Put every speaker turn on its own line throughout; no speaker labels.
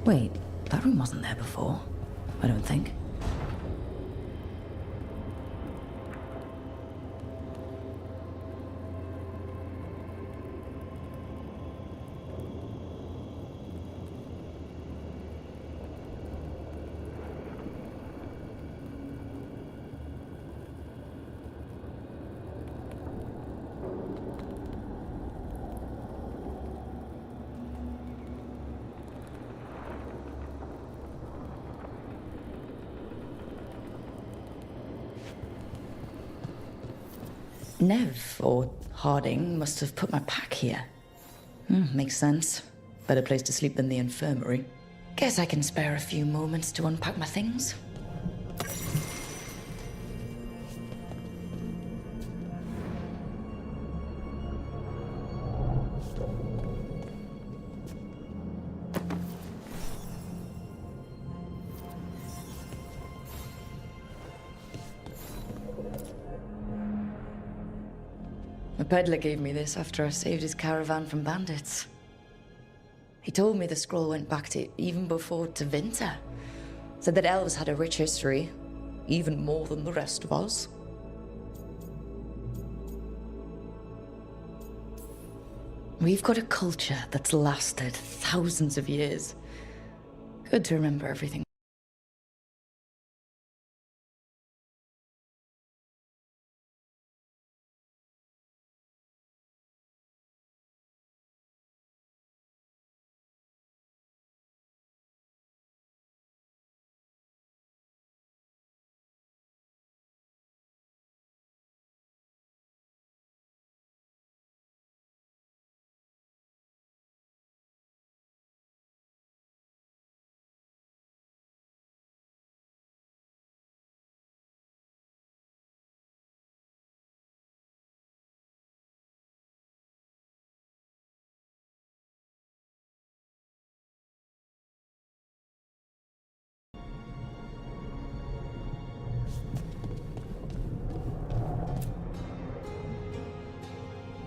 Wait, that room wasn't there before. I don't think. Nev, or Harding, must have put my pack here. Makes sense. Better place to sleep than the infirmary. Guess I can spare a few moments to unpack my things. A peddler gave me this after I saved his caravan from bandits. He told me the scroll went back to even before Tevinter. Said that elves had a rich history, even more than the rest of us. We've got a culture that's lasted thousands of years. Good to remember everything.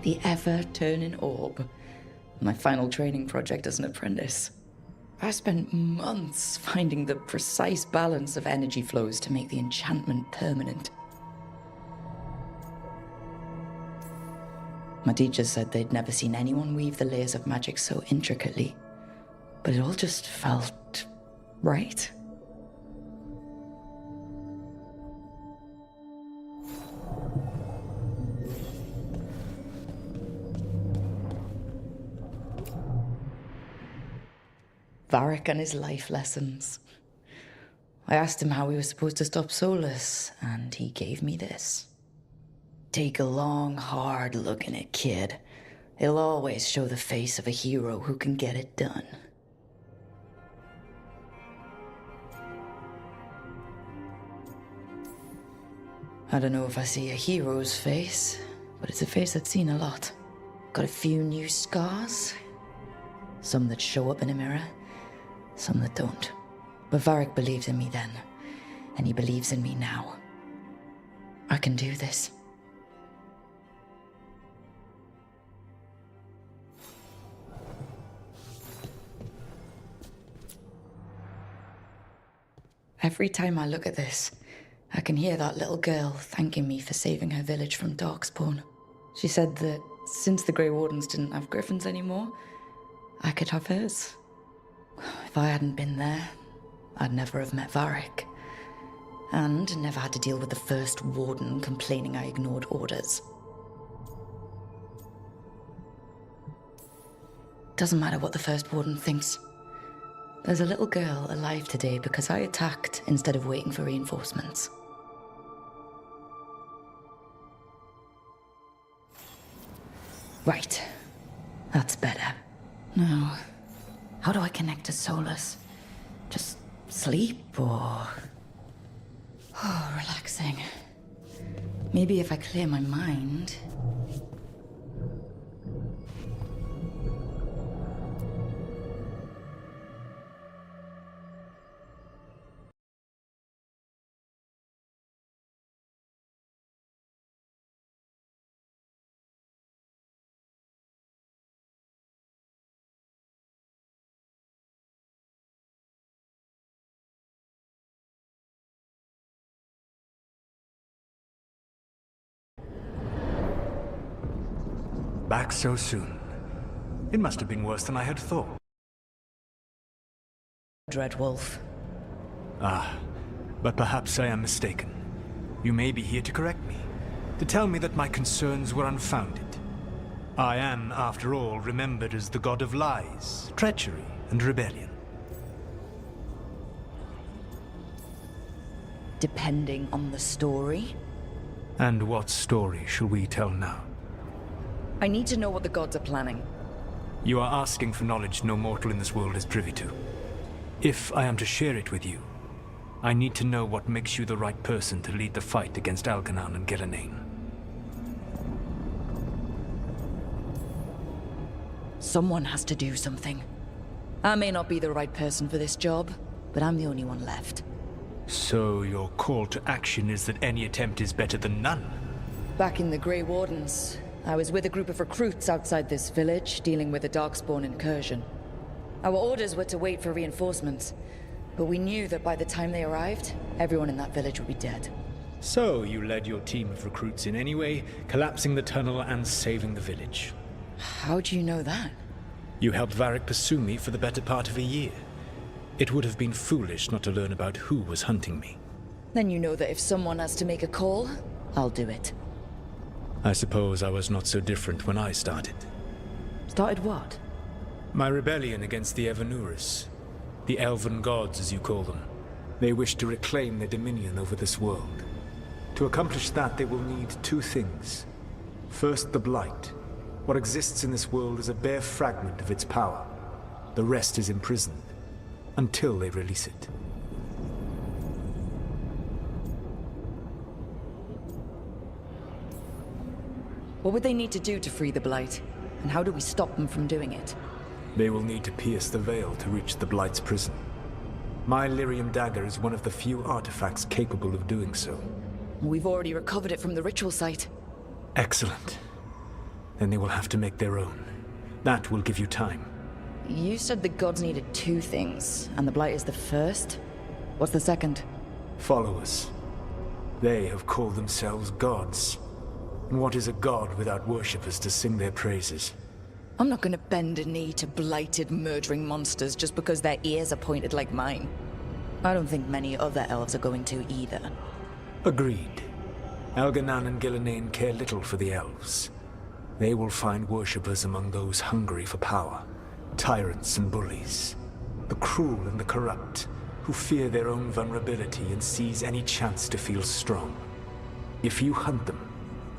The ever-turning orb. My final training project as an apprentice. I spent months finding the precise balance of energy flows to make the enchantment permanent. My teachers said they'd never seen anyone weave the layers of magic so intricately, but it all just felt right. Varric and his life lessons. I asked him how we were supposed to stop Solus, and he gave me this. Take a long, hard look in it, kid. It'll always show the face of a hero who can get it done. I don't know if I see a hero's face, but it's a face that's seen a lot. Got a few new scars. Some that show up in a mirror, some that don't. But Varric believed in me then, and he believes in me now. I can do this. Every time I look at this, I can hear that little girl thanking me for saving her village from Darkspawn. She said that since the Grey Wardens didn't have griffins anymore, I could have hers. If I hadn't been there, I'd never have met Varric. And never had to deal with the first warden complaining I ignored orders. Doesn't matter what the first warden thinks. There's a little girl alive today because I attacked instead of waiting for reinforcements. Right. That's better. Now, how do I connect to Solus? Just sleep or... Oh, relaxing. Maybe if I clear my mind...
Back so soon. It must have been worse than I had thought.
Dreadwolf.
Ah, but perhaps I am mistaken. You may be here to correct me, to tell me that my concerns were unfounded. I am, after all, remembered as the god of lies, treachery, and rebellion.
Depending on the story.
And what story shall we tell now?
I need to know what the gods are planning.
You are asking for knowledge no mortal in this world is privy to. If I am to share it with you, I need to know what makes you the right person to lead the fight against Algernon and Gillenane.
Someone has to do something. I may not be the right person for this job, but I'm the only one left.
So your call to action is that any attempt is better than none?
Back in the Grey Wardens, I was with a group of recruits outside this village, dealing with a Darkspawn incursion. Our orders were to wait for reinforcements, but we knew that by the time they arrived, everyone in that village would be dead.
So you led your team of recruits in any way, collapsing the tunnel and saving the village.
How do you know that?
You helped Varric pursue me for the better part of a year. It would have been foolish not to learn about who was hunting me.
Then you know that if someone has to make a call, I'll do it.
I suppose I was not so different when I started.
Started what?
My rebellion against the Evanuris. The Elven gods, as you call them. They wish to reclaim their dominion over this world. To accomplish that, they will need two things. First, the Blight. What exists in this world is a bare fragment of its power. The rest is imprisoned, until they release it.
What would they need to do to free the Blight? And how do we stop them from doing it?
They will need to pierce the veil to reach the Blight's prison. My Lyrium dagger is one of the few artifacts capable of doing so.
We've already recovered it from the ritual site.
Excellent. Then they will have to make their own. That will give you time.
You said the gods needed two things, and the Blight is the first? What's the second?
Followers. They have called themselves gods. And what is a god without worshippers to sing their praises?
I'm not gonna bend a knee to blighted, murdering monsters just because their ears are pointed like mine. I don't think many other elves are going to either.
Agreed. Algernon and Gillenane care little for the elves. They will find worshippers among those hungry for power. Tyrants and bullies. The cruel and the corrupt, who fear their own vulnerability and seize any chance to feel strong. If you hunt them,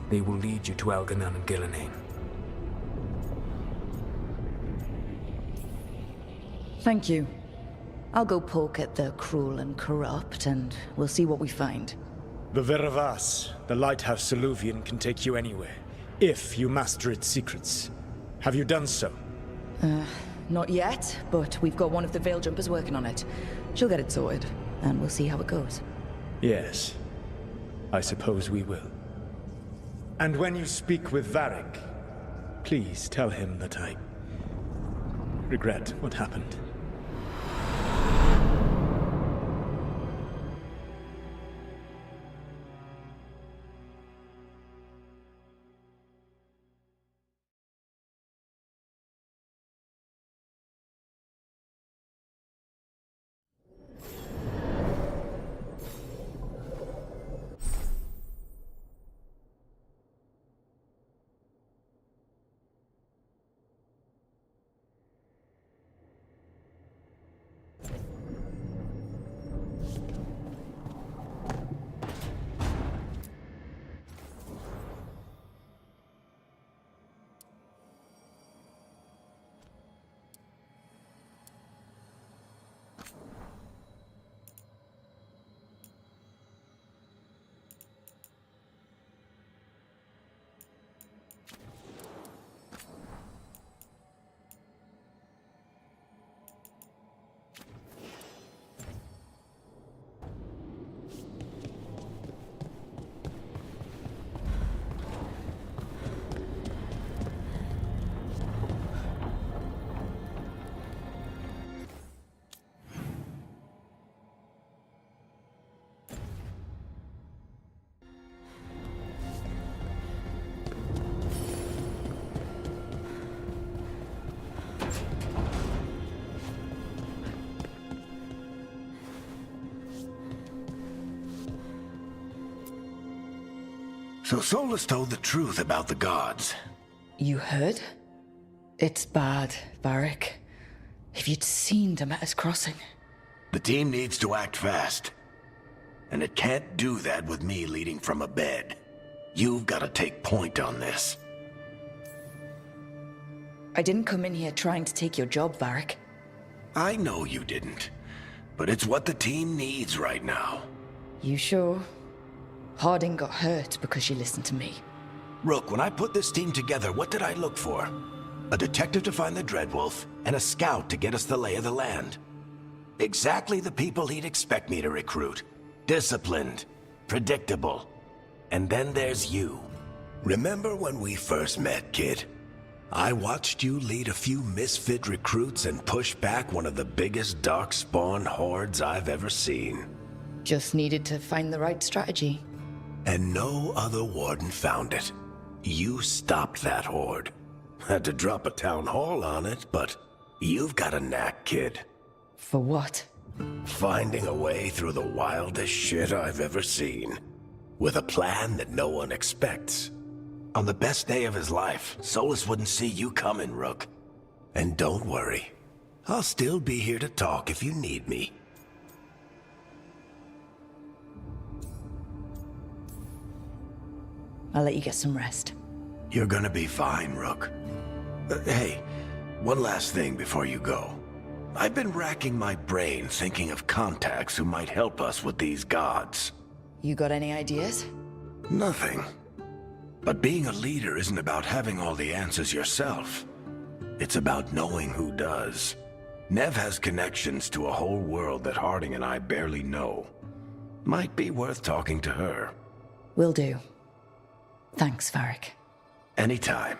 they will lead you to Algernon and Gillenane.
Thank you. I'll go poke at the cruel and corrupt, and we'll see what we find.
The Veravas, the lighthouse Soluvian, can take you anywhere, if you master its secrets. Have you done so?
Not yet, but we've got one of the Veil Jumpers working on it. She'll get it sorted, and we'll see how it goes.
Yes. I suppose we will. And when you speak with Varric, please tell him that I regret what happened.
So Solus told the truth about the gods.
You heard? It's bad, Varric. If you'd seen Demeter's crossing.
The team needs to act fast. And it can't do that with me leading from a bed. You've got to take point on this.
I didn't come in here trying to take your job, Varric.
I know you didn't. But it's what the team needs right now.
You sure? Harding got hurt because she listened to me.
Rook, when I put this team together, what did I look for? A detective to find the Dreadwolf, and a scout to get us the lay of the land. Exactly the people he'd expect me to recruit. Disciplined, predictable. And then there's you. Remember when we first met, kid? I watched you lead a few misfit recruits and push back one of the biggest darkspawn hordes I've ever seen.
Just needed to find the right strategy.
And no other warden found it. You stopped that horde. Had to drop a town hall on it, but you've got a knack, kid.
For what?
Finding a way through the wildest shit I've ever seen. With a plan that no one expects. On the best day of his life, Solus wouldn't see you coming, Rook. And don't worry. I'll still be here to talk if you need me.
I'll let you get some rest.
You're gonna be fine, Rook. Hey, one last thing before you go. I've been racking my brain thinking of contacts who might help us with these gods.
You got any ideas?
Nothing. But being a leader isn't about having all the answers yourself. It's about knowing who does. Nev has connections to a whole world that Harding and I barely know. Might be worth talking to her.
Will do. Thanks, Varric.
Anytime.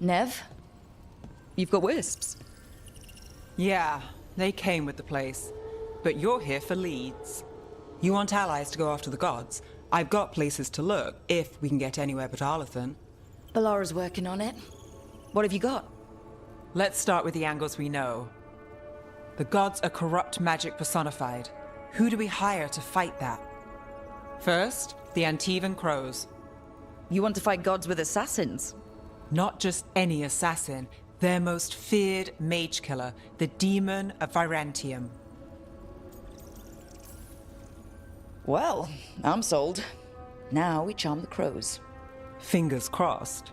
Nev? You've got wisps.
Yeah, they came with the place. But you're here for leads. You want allies to go after the gods? I've got places to look, if we can get anywhere but Arlathan.
Balara's working on it. What have you got?
Let's start with the angles we know. The gods are corrupt magic personified. Who do we hire to fight that? First, the Antivan Crows.
You want to fight gods with assassins?
Not just any assassin, their most feared mage killer, the Demon of Virantium.
Well, I'm sold. Now we charm the crows.
Fingers crossed.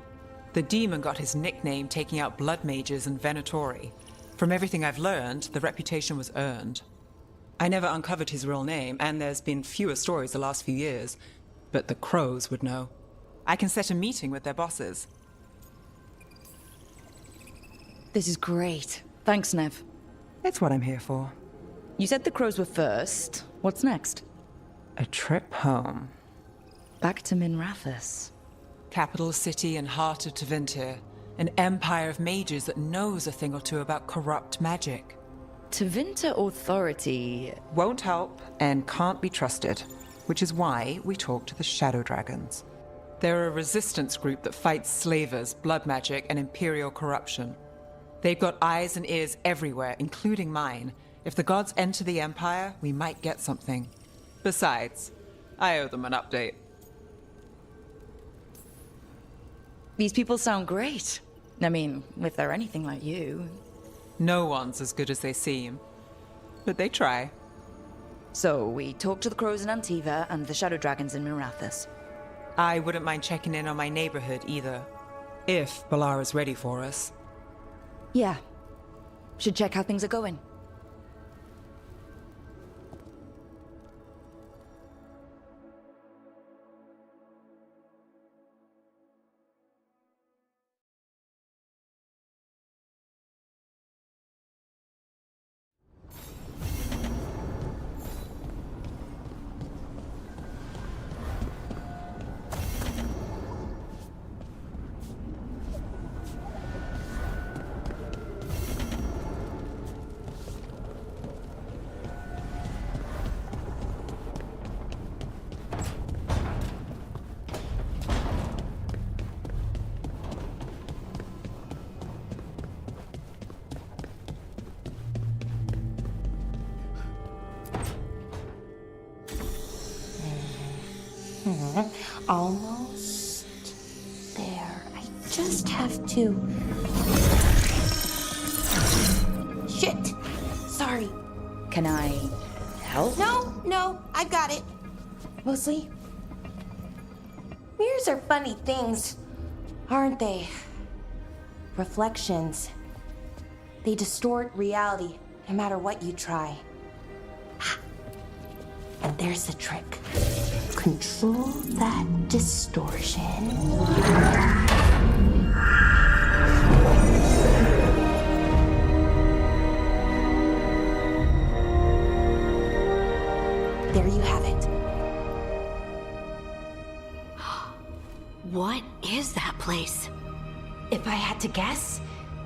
The demon got his nickname taking out blood mages and Venatori. From everything I've learned, the reputation was earned. I never uncovered his real name, and there's been fewer stories the last few years, but the crows would know. I can set a meeting with their bosses.
This is great. Thanks, Nev.
That's what I'm here for.
You said the crows were first. What's next?
A trip home.
Back to Minrathous.
Capital city and heart of Tevinter. An empire of mages that knows a thing or two about corrupt magic.
Tevinter authority...
Won't help and can't be trusted, which is why we talk to the Shadow Dragons. They're a resistance group that fights slavers, blood magic, and imperial corruption. They've got eyes and ears everywhere, including mine. If the gods enter the Empire, we might get something. Besides, I owe them an update.
These people sound great. I mean, if they're anything like you.
No one's as good as they seem. But they try.
So, we talk to the crows in Antiva and the Shadow Dragons in Minrathous.
I wouldn't mind checking in on my neighborhood either. If Balara's ready for us.
Yeah. Should check how things are going.
Almost there. I just have to... Shit! Sorry.
Can I help?
No, I got it. Mostly, mirrors are funny things, aren't they? Reflections. They distort reality, no matter what you try. And there's the trick. Control that distortion. There you have it.
What is that place?
If I had to guess,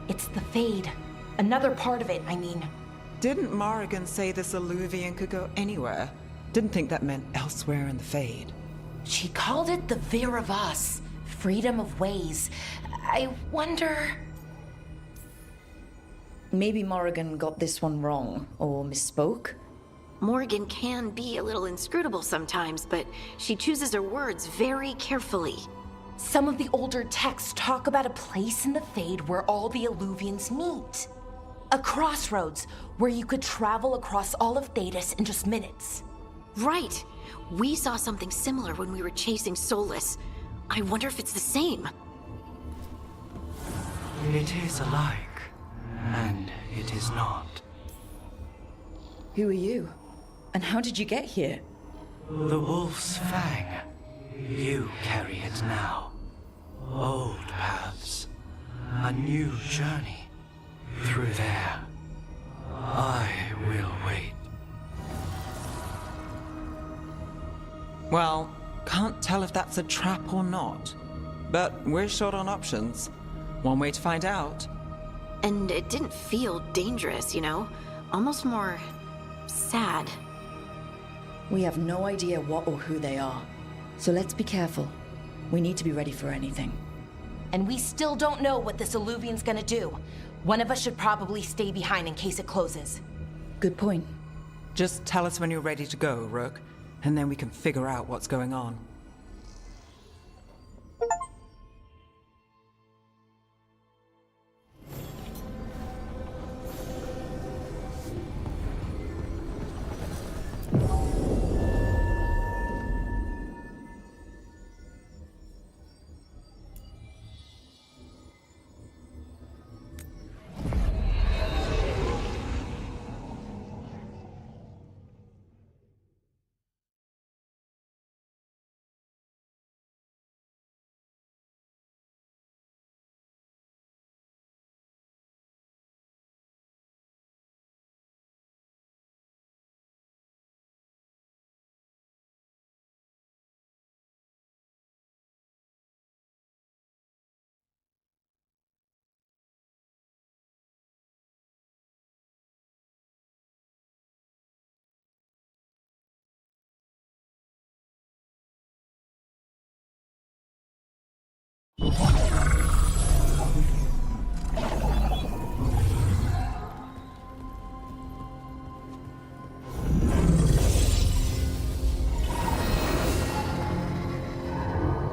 it's the Fade. Another part of it, I mean.
Didn't Morrigan say this Illuvian could go anywhere? Didn't think that meant elsewhere in the Fade.
She called it the Vir of Us, freedom of ways. I wonder...
Maybe Morrigan got this one wrong, or misspoke.
Morgan can be a little inscrutable sometimes, but she chooses her words very carefully.
Some of the older texts talk about a place in the Fade where all the Illuvians meet. A crossroads where you could travel across all of Thedas in just minutes.
Right. We saw something similar when we were chasing Solus. I wonder if it's the same.
It is alike, and it is not.
Who are you? And how did you get here?
The Wolf's Fang. You carry it now. Old paths. A new journey. Through there. I will wait.
Well, can't tell if that's a trap or not. But we're short on options. One way to find out.
And it didn't feel dangerous, you know? Almost more... sad.
We have no idea what or who they are. So let's be careful. We need to be ready for anything.
And we still don't know what this Illuvian's gonna do. One of us should probably stay behind in case it closes.
Good point.
Just tell us when you're ready to go, Rook, and then we can figure out what's going on.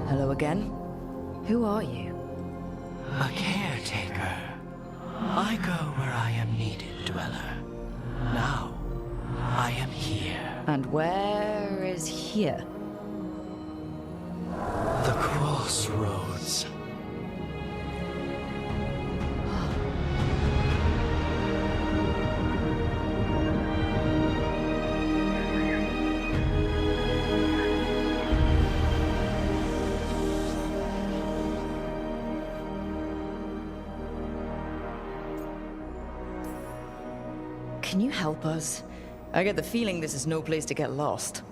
Hello again. Who are you?
A caretaker. I go where I am needed, Dweller. Now, I am here.
And where is here?
The crossroads.
Can you help us? I get the feeling this is no place to get lost.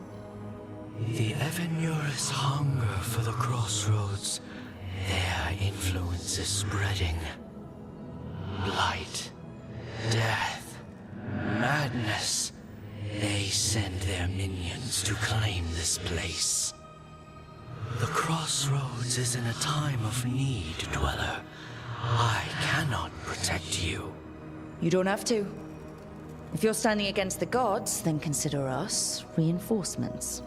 The Evanurus hunger for the crossroads. Their influence is spreading. Blight, death, madness. They send their minions to claim this place. The crossroads is in a time of need, Dweller. I cannot protect you.
You don't have to. If you're standing against the gods, then consider us reinforcements.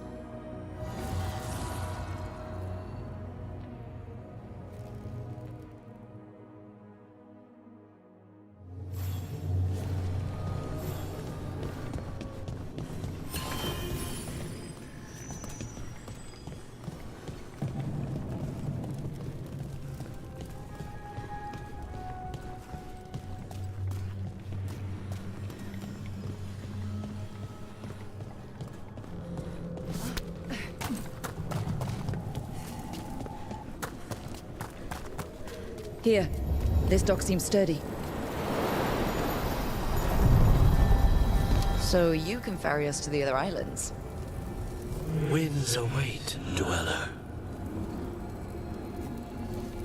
Here. This dock seems sturdy. So you can ferry us to the other islands?
Winds await, dweller.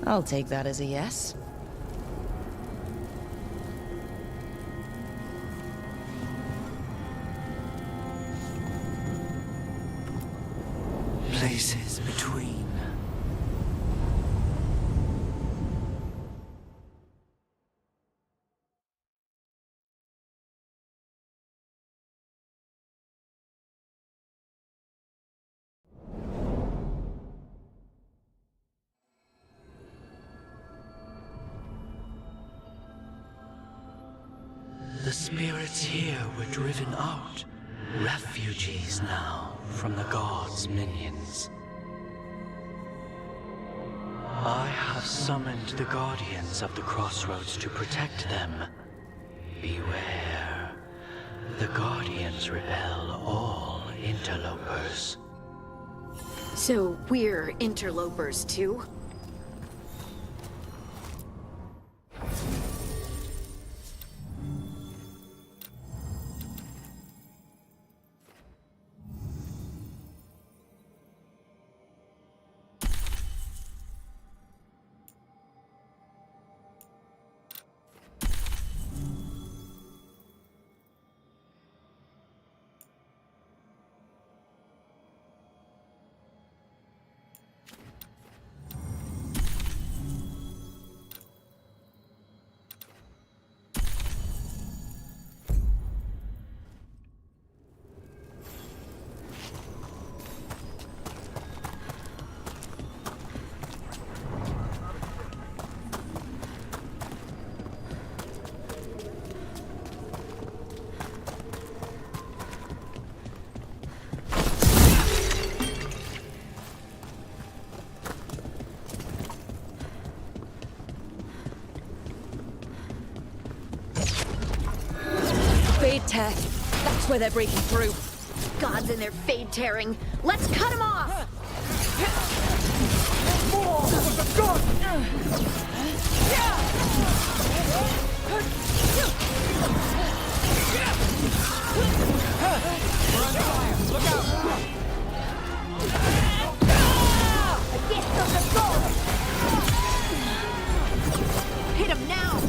I'll take that as a yes.
Places between. The spirits here were driven out. Refugees now from the gods' minions. I have summoned the guardians of the crossroads to protect them. Beware. The guardians repel all interlopers.
So we're interlopers too?
Tear. That's where they're breaking through.
Gods and their fade tearing. Let's cut them off! Hit him now!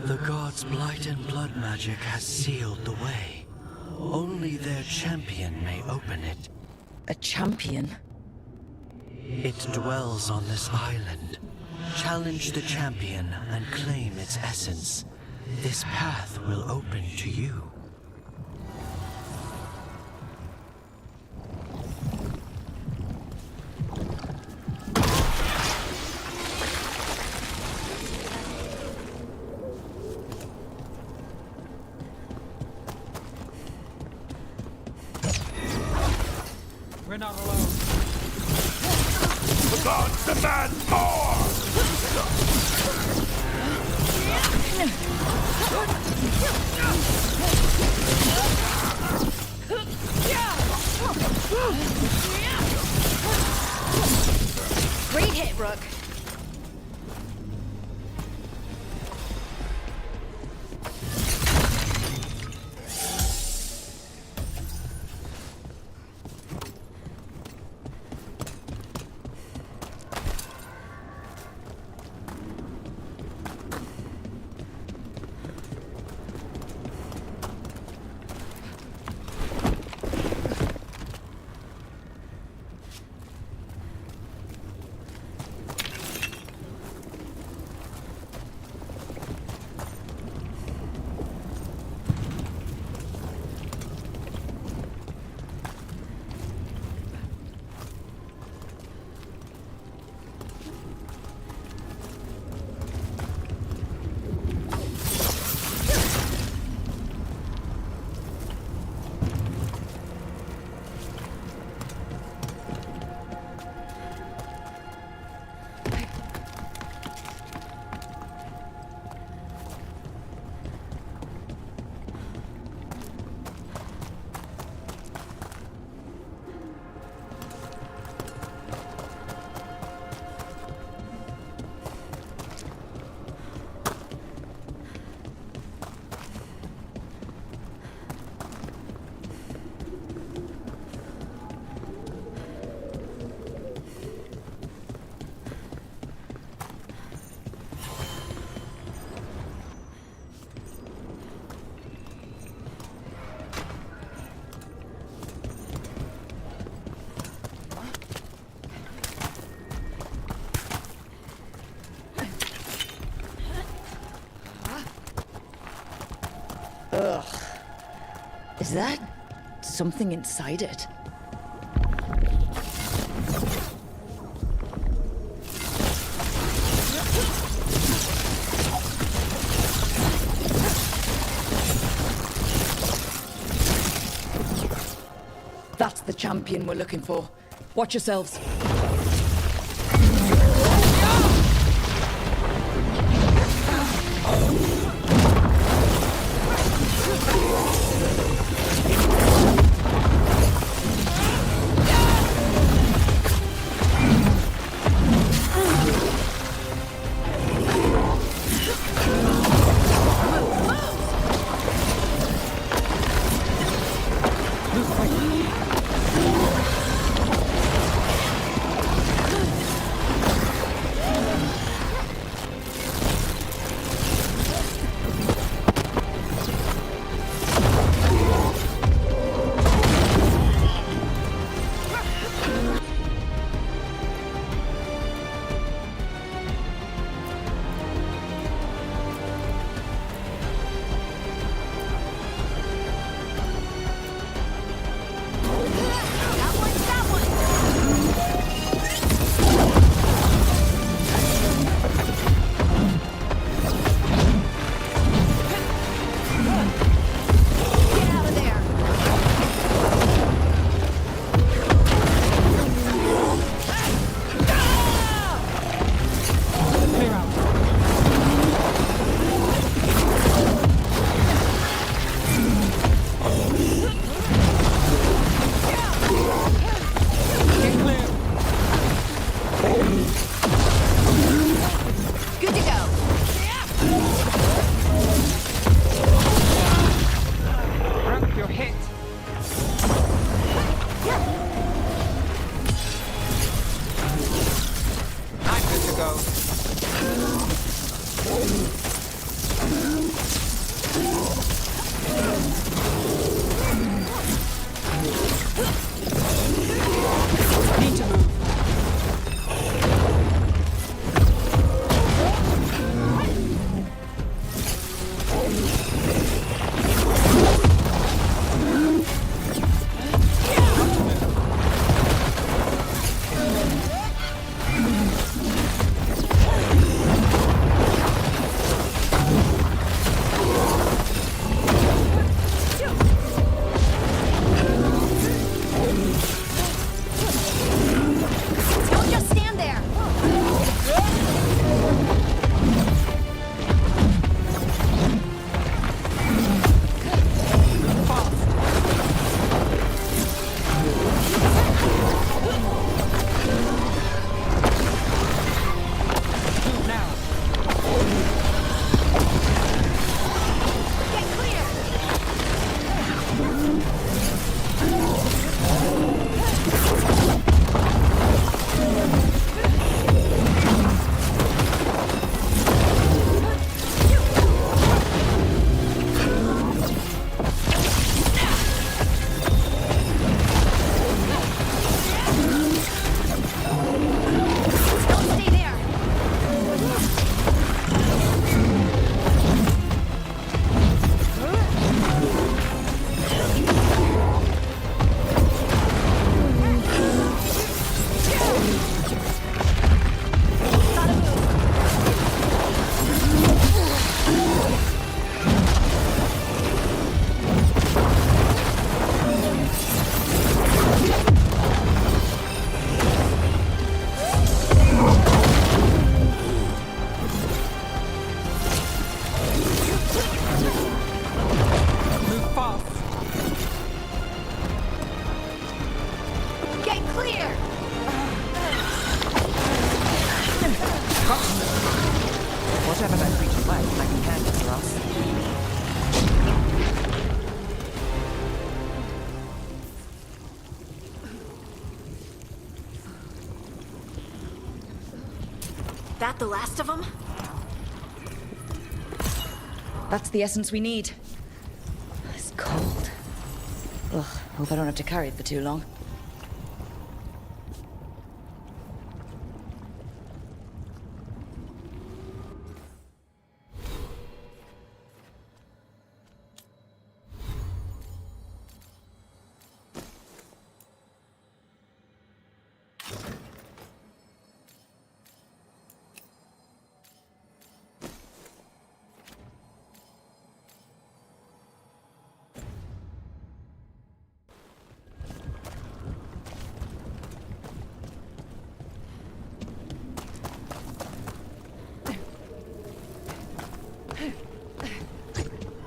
The gods' blight and blood magic has sealed the way. Only only their champion may open it.
A champion?
It dwells on this island. Challenge the champion and claim its essence. This path will open to you.
We're not alone.
The gods demand more!
Great hit, Rook.
Ugh. Is that something inside it? That's the champion we're looking for. Watch yourselves.
That the last of them?
That's the essence we need. It's cold. Ugh, hope I don't have to carry it for too long.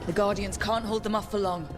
The Guardians can't hold them off for long.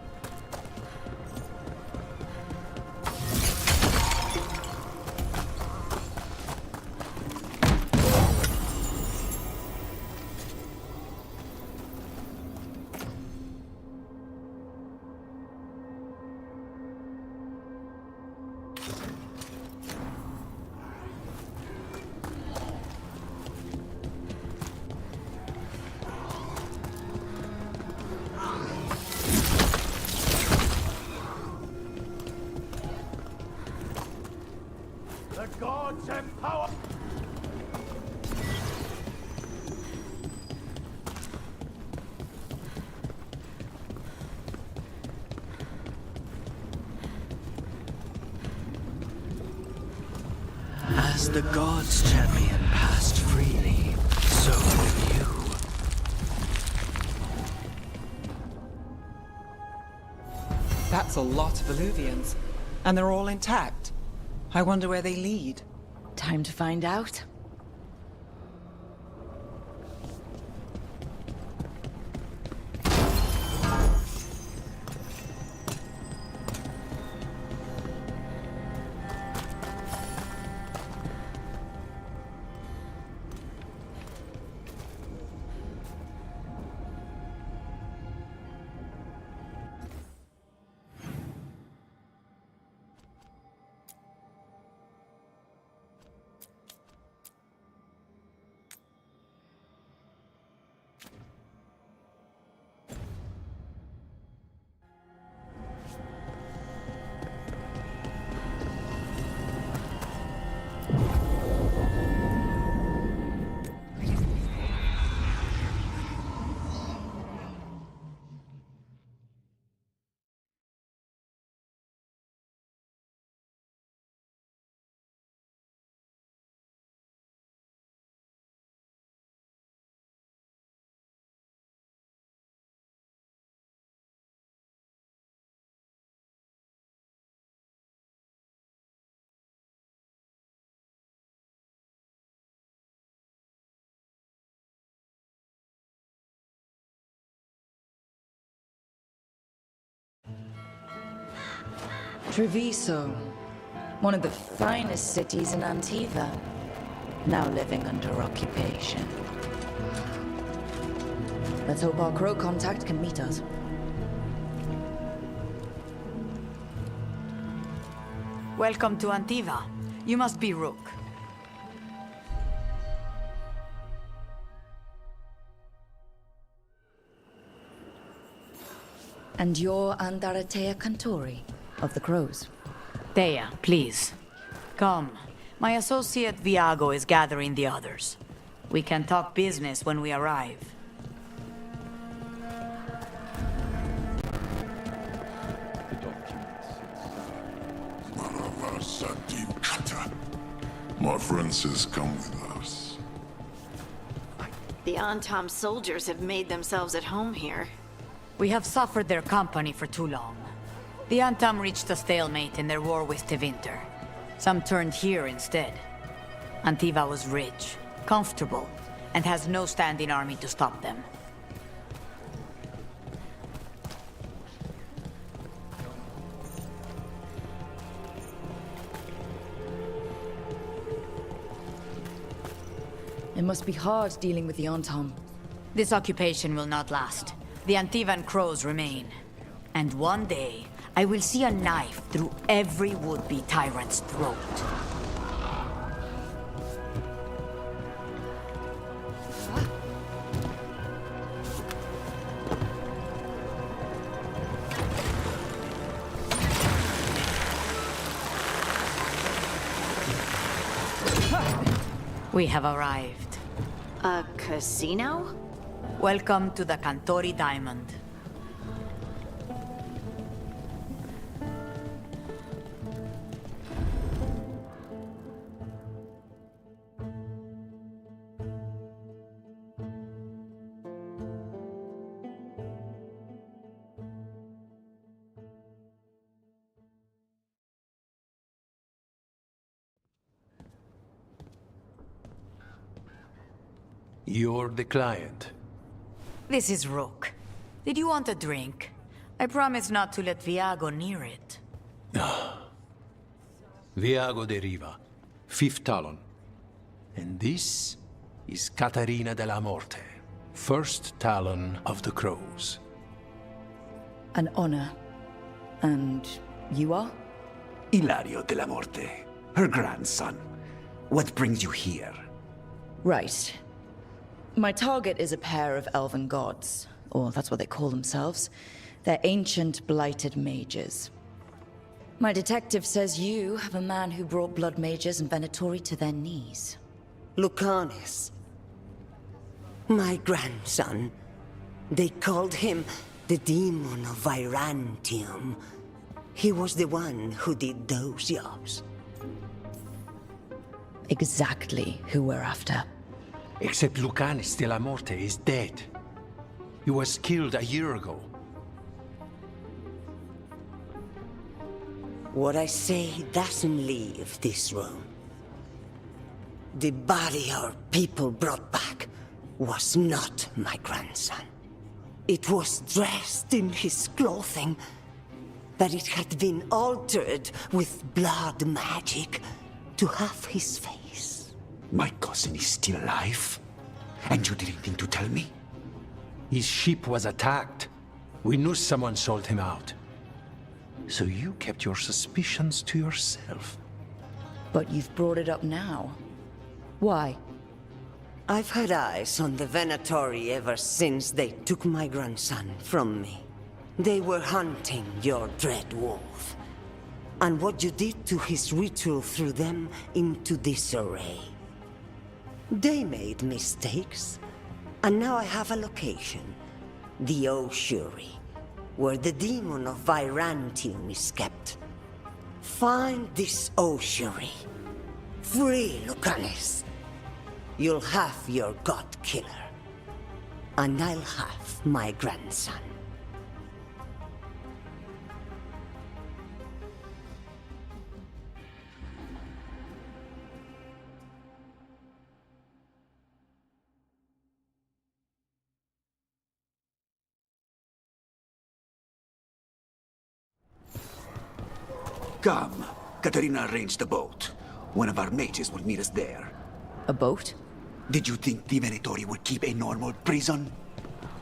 As the gods' champion passed freely, so will you.
That's a lot of Illuvians. And they're all intact. I wonder where they lead.
Time to find out. Treviso, one of the finest cities in Antiva, now living under occupation. Let's hope our crow contact can meet us.
Welcome to Antiva. You must be Rook.
And you're Andaratea Cantori, of the Crows.
Thea, please. Come. My associate Viago is gathering the others. We can talk business when we arrive.
My friend says come with us.
The Antom soldiers have made themselves at home here.
We have suffered their company for too long. The Antam reached a stalemate in their war with Tevinter. Some turned here instead. Antiva was rich, comfortable, and has no standing army to stop them.
It must be hard dealing with the Antom.
This occupation will not last. The Antivan crows remain. And one day, I will see a knife through every would-be tyrant's throat. We have arrived.
A casino?
Welcome to the Cantori Diamond.
You're the client.
This is Rook. Did you want a drink? I promise not to let Viago near it.
Viago de Riva, 5th Talon. And this is Catarina de la Morte, 1st Talon of the Crows.
An honor. And you are?
Ilario de la Morte, her grandson. What brings you here?
Right. My target is a pair of elven gods, or that's what they call themselves. They're ancient, blighted mages. My detective says you have a man who brought blood mages and Venatori to their knees.
Lucanis. My grandson. They called him the Demon of Virantium. He was the one who did those jobs.
Exactly who we're after.
Except Lucanis de la Morte is dead. He was killed a year ago.
What I say doesn't leave this room. The body our people brought back was not my grandson. It was dressed in his clothing, but it had been altered with blood magic to have his face.
My cousin is still alive? And you didn't think to tell me?
His ship was attacked. We knew someone sold him out. So you kept your suspicions to yourself.
But you've brought it up now. Why?
I've had eyes on the Venatori ever since they took my grandson from me. They were hunting your dread wolf. And what you did to his ritual threw them into disarray. They made mistakes, and now I have a location. The Ossuary, where the demon of Virantium is kept. Find this Ossuary. Free Lucanis. You'll have your god killer. And I'll have my grandson.
Come. Katarina arranged a boat. One of our mages will meet us there.
A boat?
Did you think the Venatori would keep a normal prison?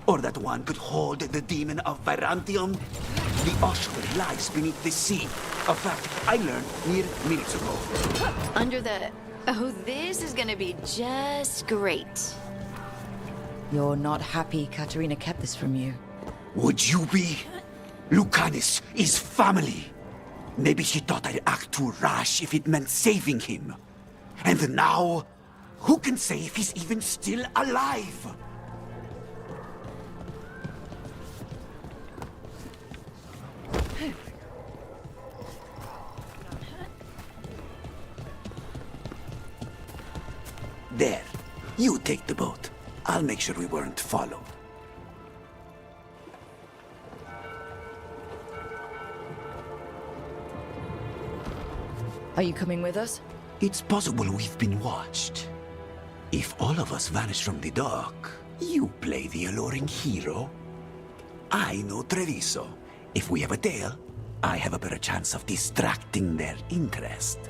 Or that one could hold the demon of Virantium? The ossuary lies beneath the sea. A fact I learned mere minutes ago.
Under the... Oh, this is gonna be just great.
You're not happy Katarina kept this from you.
Would you be? Lucanis is family. Maybe she thought I'd act too rash if it meant saving him. And now, who can say if he's even still alive? There. You take the boat. I'll make sure we weren't followed.
Are you coming with us?
It's possible we've been watched. If all of us vanish from the dock, you play the alluring hero. I know Treviso. If we have a tail, I have a better chance of distracting their interest.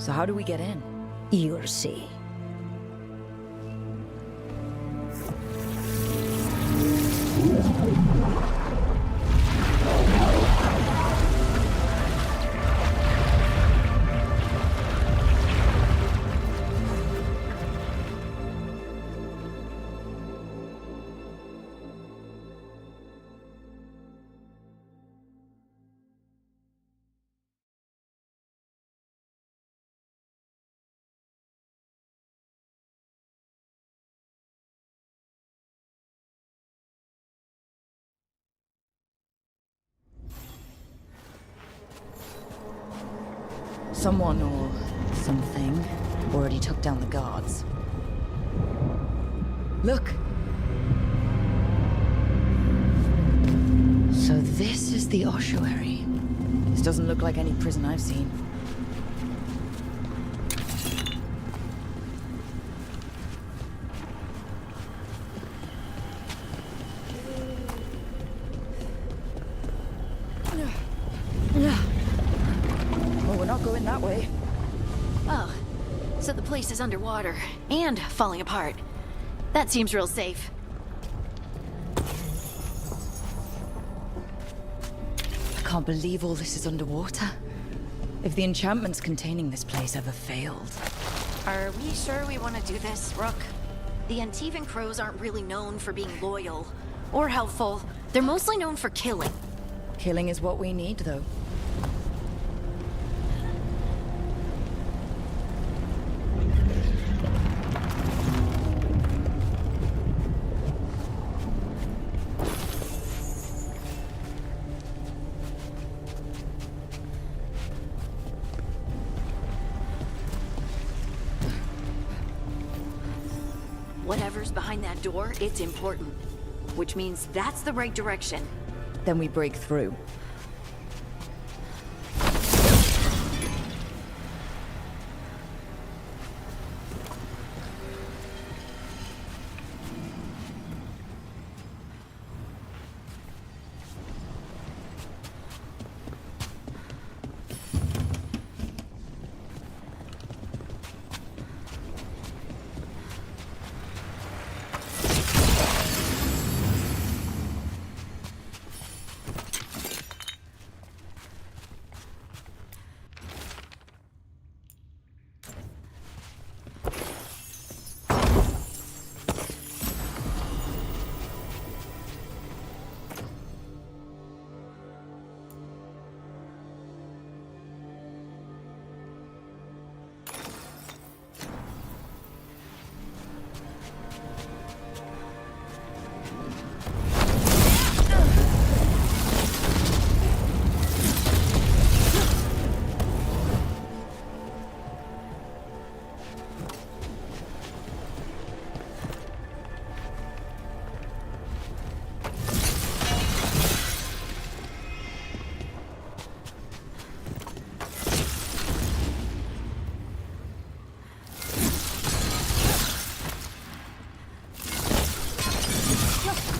So how do we get in?
You'll see.
Someone or something already took down the guards. Look! So this is the ossuary. This doesn't look like any prison I've seen. Well, we're not going that way.
Oh, so the place is underwater and falling apart. That seems real safe.
I can't believe all this is underwater. If the enchantments containing this place ever failed.
Are we sure we want to do this, Rook? The Antivan Crows aren't really known for being loyal or helpful. They're mostly known for killing.
Killing is what we need, though.
Whatever's behind that door, it's important. Which means that's the right direction.
Then we break through.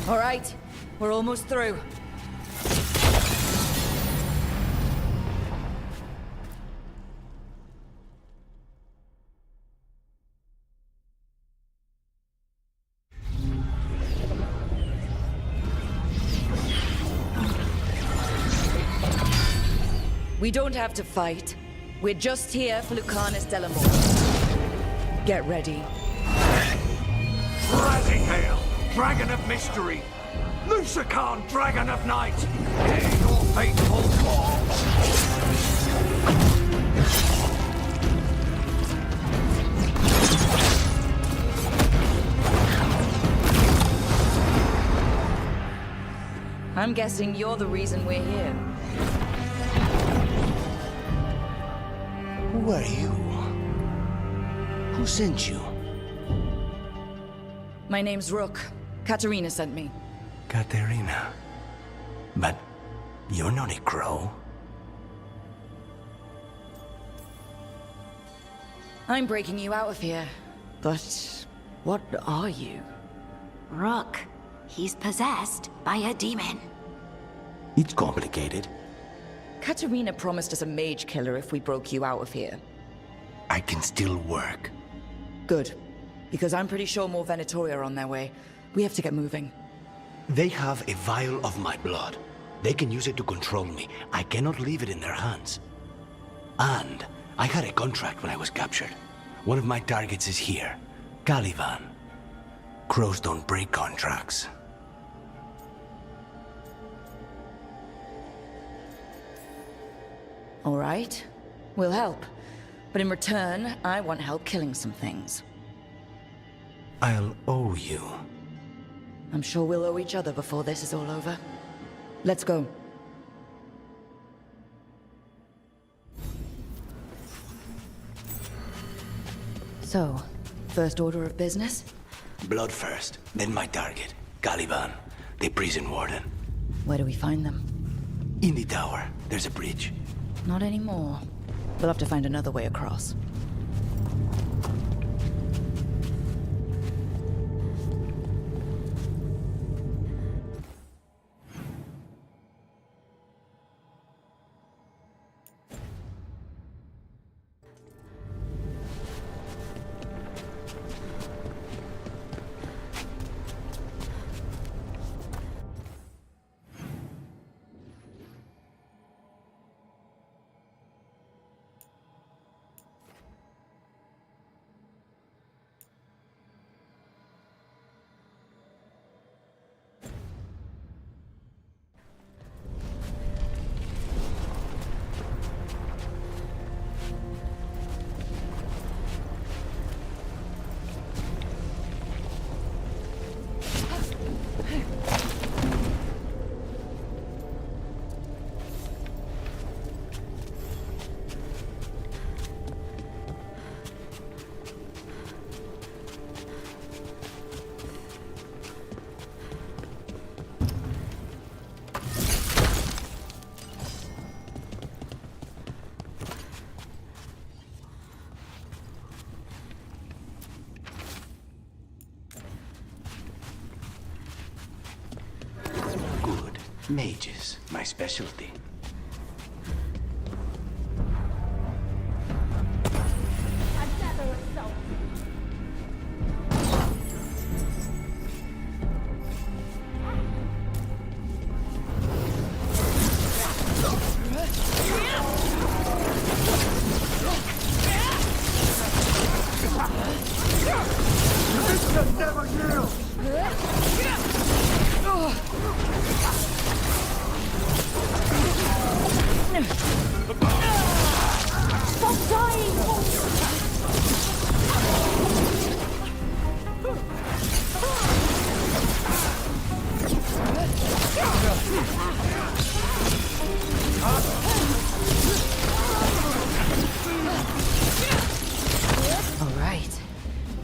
All right, we're almost through. We don't have to fight. We're just here for Lucanus Delamore. Get ready.
Rising hail! Dragon of mystery! Lucican, dragon of night! Hear your fateful call!
I'm guessing you're the reason we're here.
Who are you? Who sent you?
My name's Rook. Katerina sent me.
Katerina. But you're not a crow.
I'm breaking you out of here. But what are you?
Rook. He's possessed by a demon.
It's complicated.
Katerina promised us a mage killer if we broke you out of here.
I can still work.
Good. Because I'm pretty sure more Venatori are on their way. We have to get moving.
They have a vial of my blood. They can use it to control me. I cannot leave it in their hands. And I had a contract when I was captured. One of my targets is here. Caliban. Crows don't break contracts.
All right. We'll help. But in return, I want help killing some things.
I'll owe you.
I'm sure we'll owe each other before this is all over. Let's go. So, first order of business?
Blood first, then my target. Caliban, the prison warden.
Where do we find them?
In the tower. There's a bridge.
Not anymore. We'll have to find another way across.
Mages, my specialty.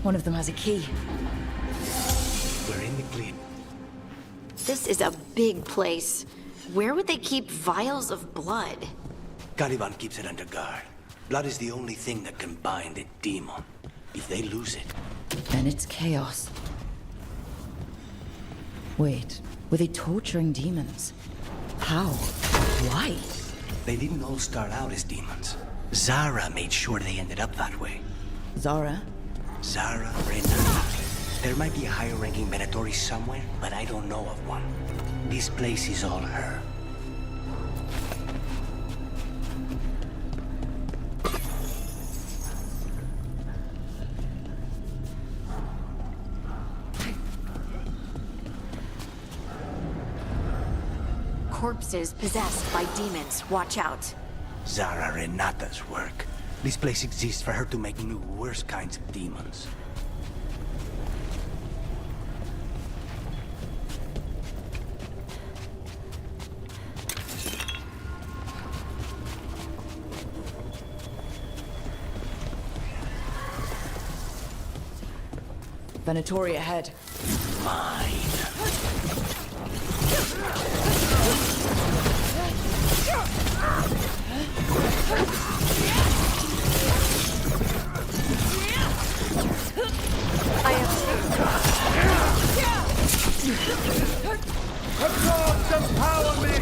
One of them has a key.
We're in the clear.
This is a big place. Where would they keep vials of blood?
Caliban keeps it under guard. Blood is the only thing that can bind a demon. If they lose it...
then it's chaos. Wait, were they torturing demons? How? Why?
They didn't all start out as demons. Zara made sure they ended up that way.
Zara?
Zara Renata. There might be a higher-ranking Venatori somewhere, but I don't know of one. This place is all her.
Corpses possessed by demons. Watch out.
Zara Renata's work. This place exists for her to make new, worse kinds of demons.
Venatori ahead.
Mine.
The gods empower me!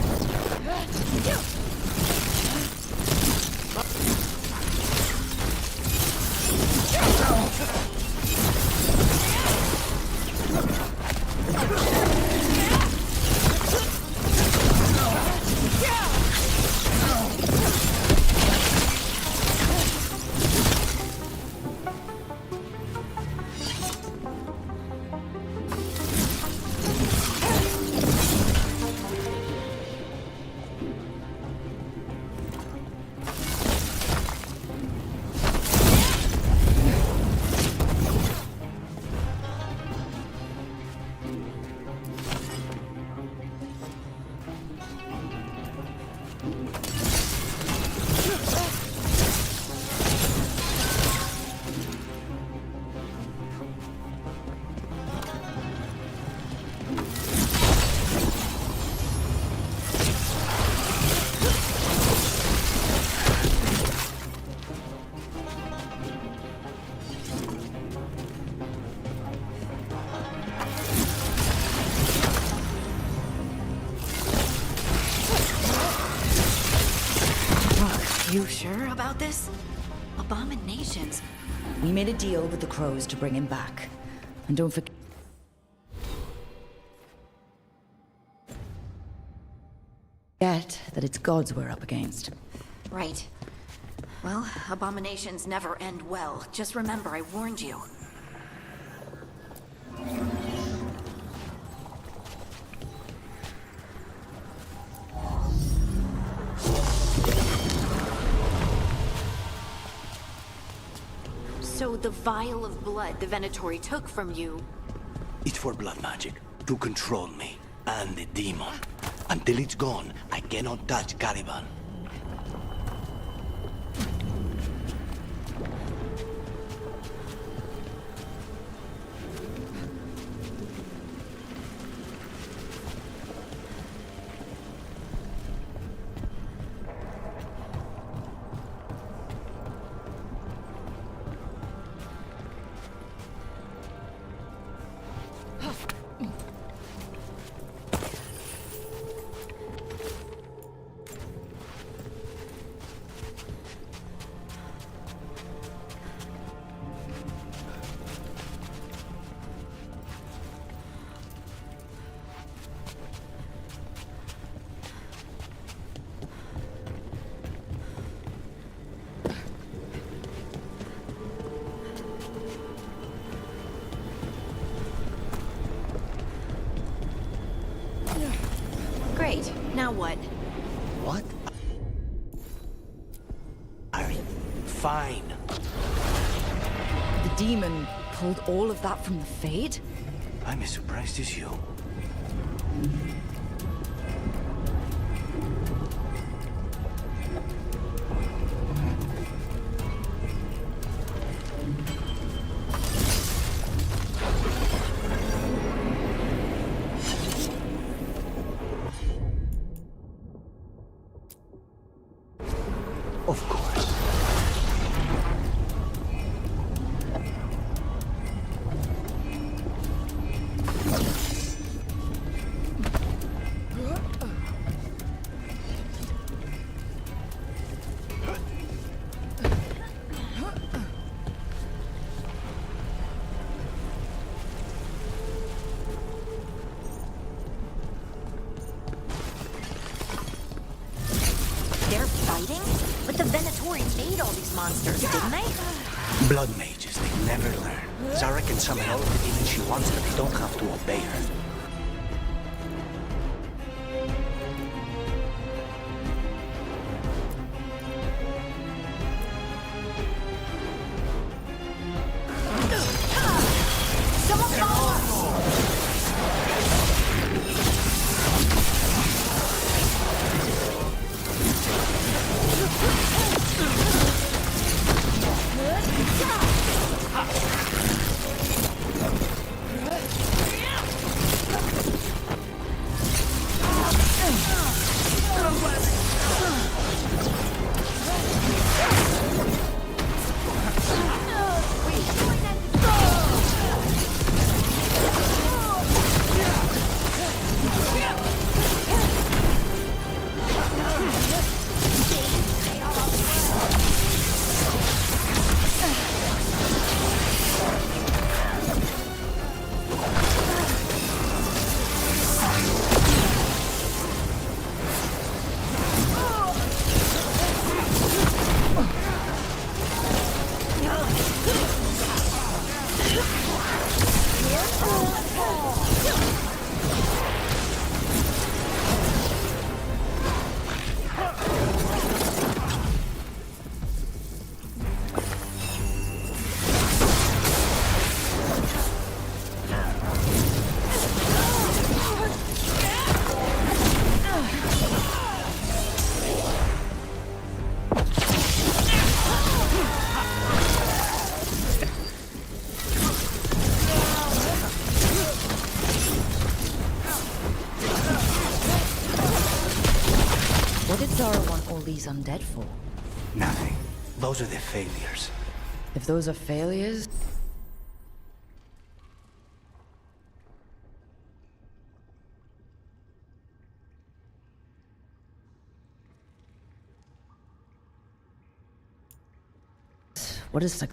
You sure about this? Abominations.
We made a deal with the crows to bring him back. And don't forget that it's gods we're up against.
Right. Well, abominations never end well. Just remember, I warned you. So the vial of blood the Venatori took from you...
It's for blood magic, to control me, and the demon. Until it's gone, I cannot touch Caliban.
Great. Now what?
What? Ari, fine.
The demon pulled all of that from the Fade?
I'm as surprised as you. Of course.
They're fighting? But the Venatori made all these monsters, didn't they?
Blood mages, they never learn. Zara can summon all of the demons she wants, but they don't have to obey her.
Someone follow us!
What did Zara want all these undead for?
Nothing. Those are the failures.
If those are failures... What is like?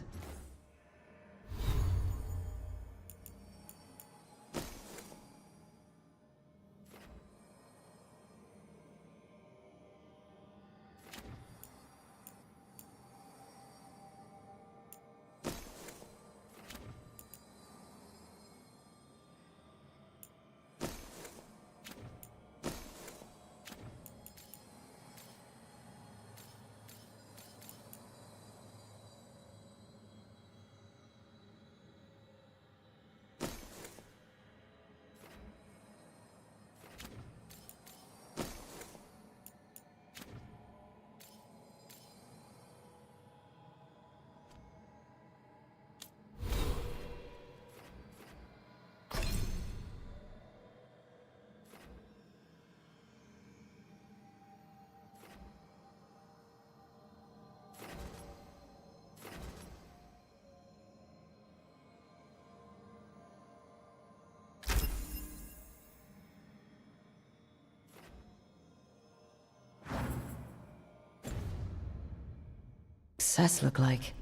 Success look like?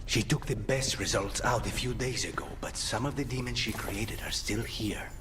She took the best results out a few days ago, but some of the demons she created are still here.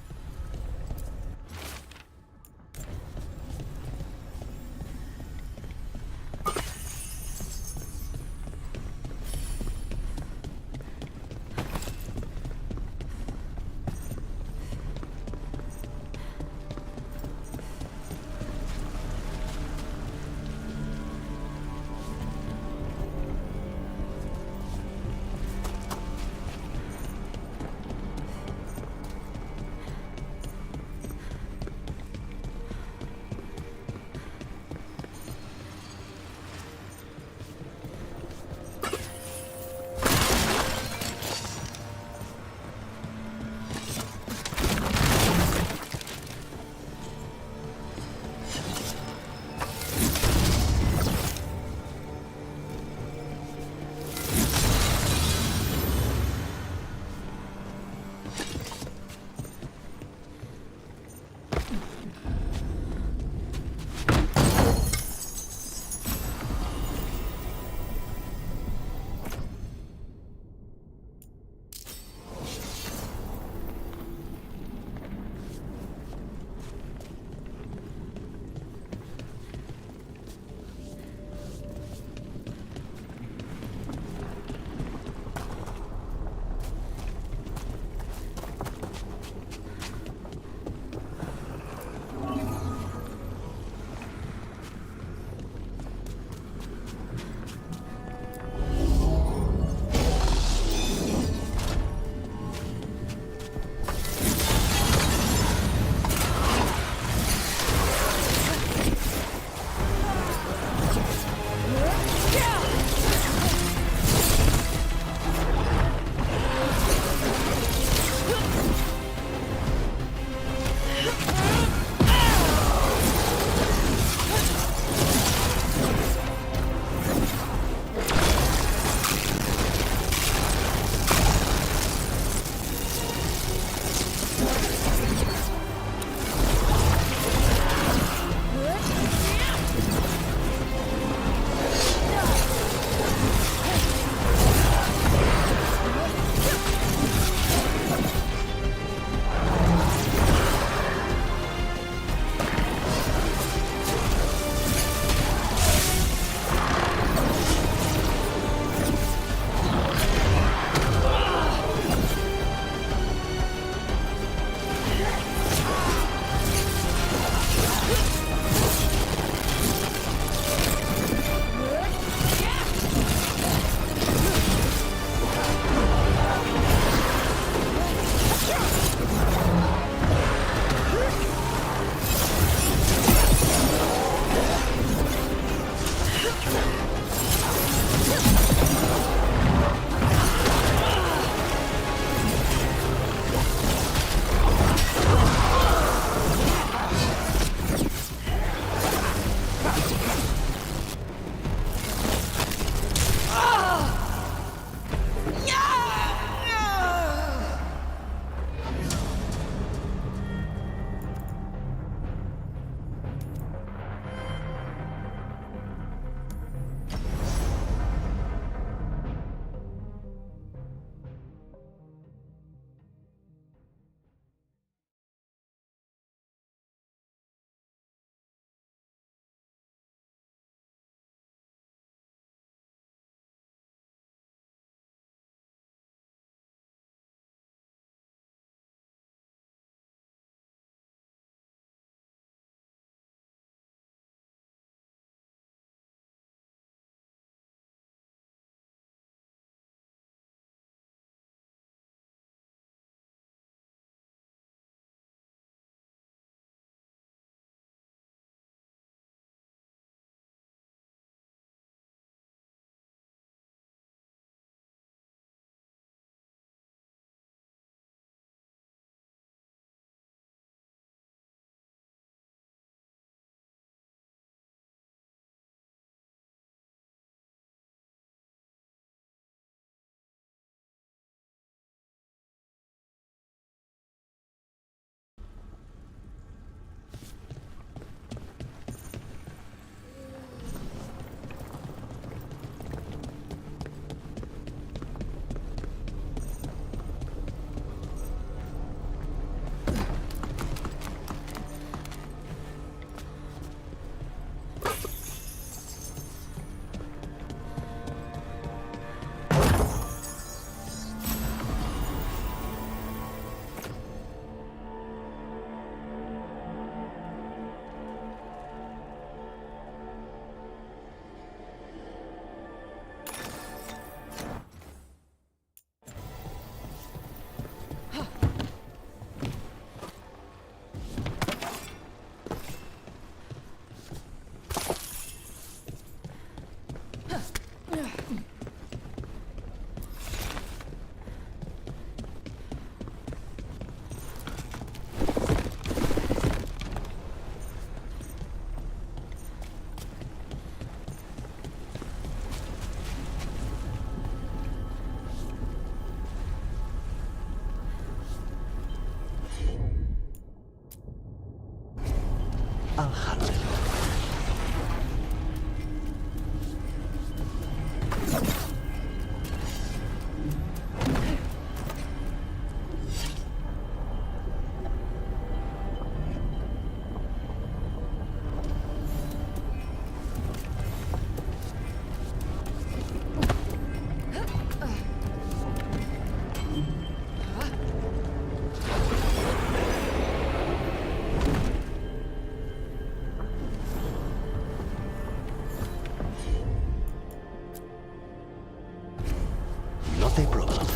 Not a problem.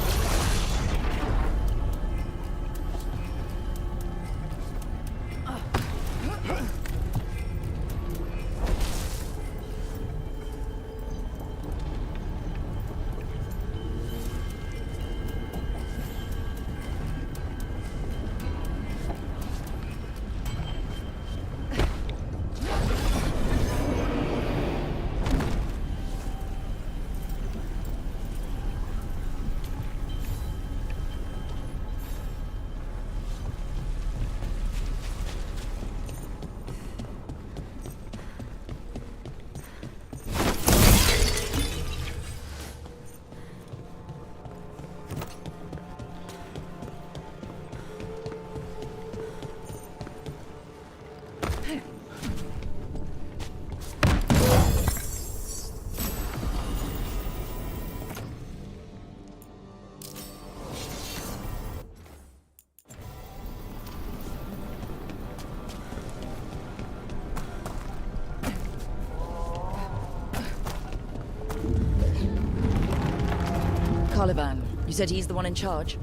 Caliban, you said he's the one in charge?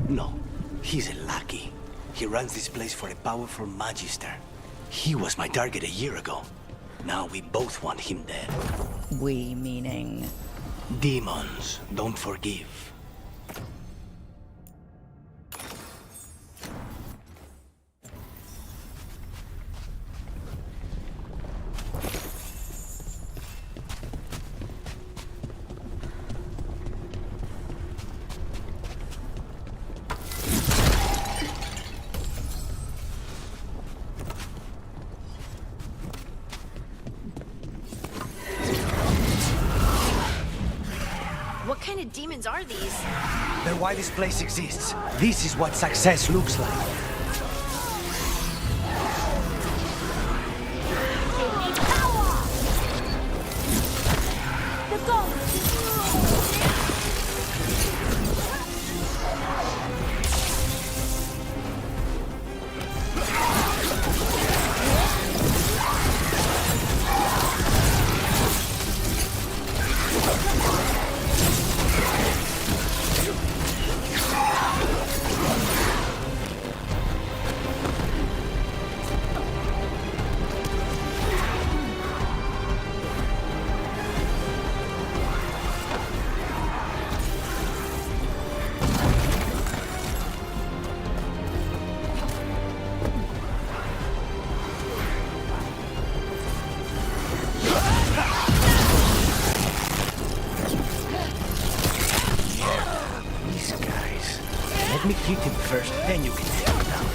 No, he's a lackey. He runs this place for a powerful magister. He was my target a year ago. Now we both want him dead.
We meaning?
Demons don't forgive.
What kind of demons are these?
They're why this place exists. This is what success looks like. Let me hit him first, then you can take him down.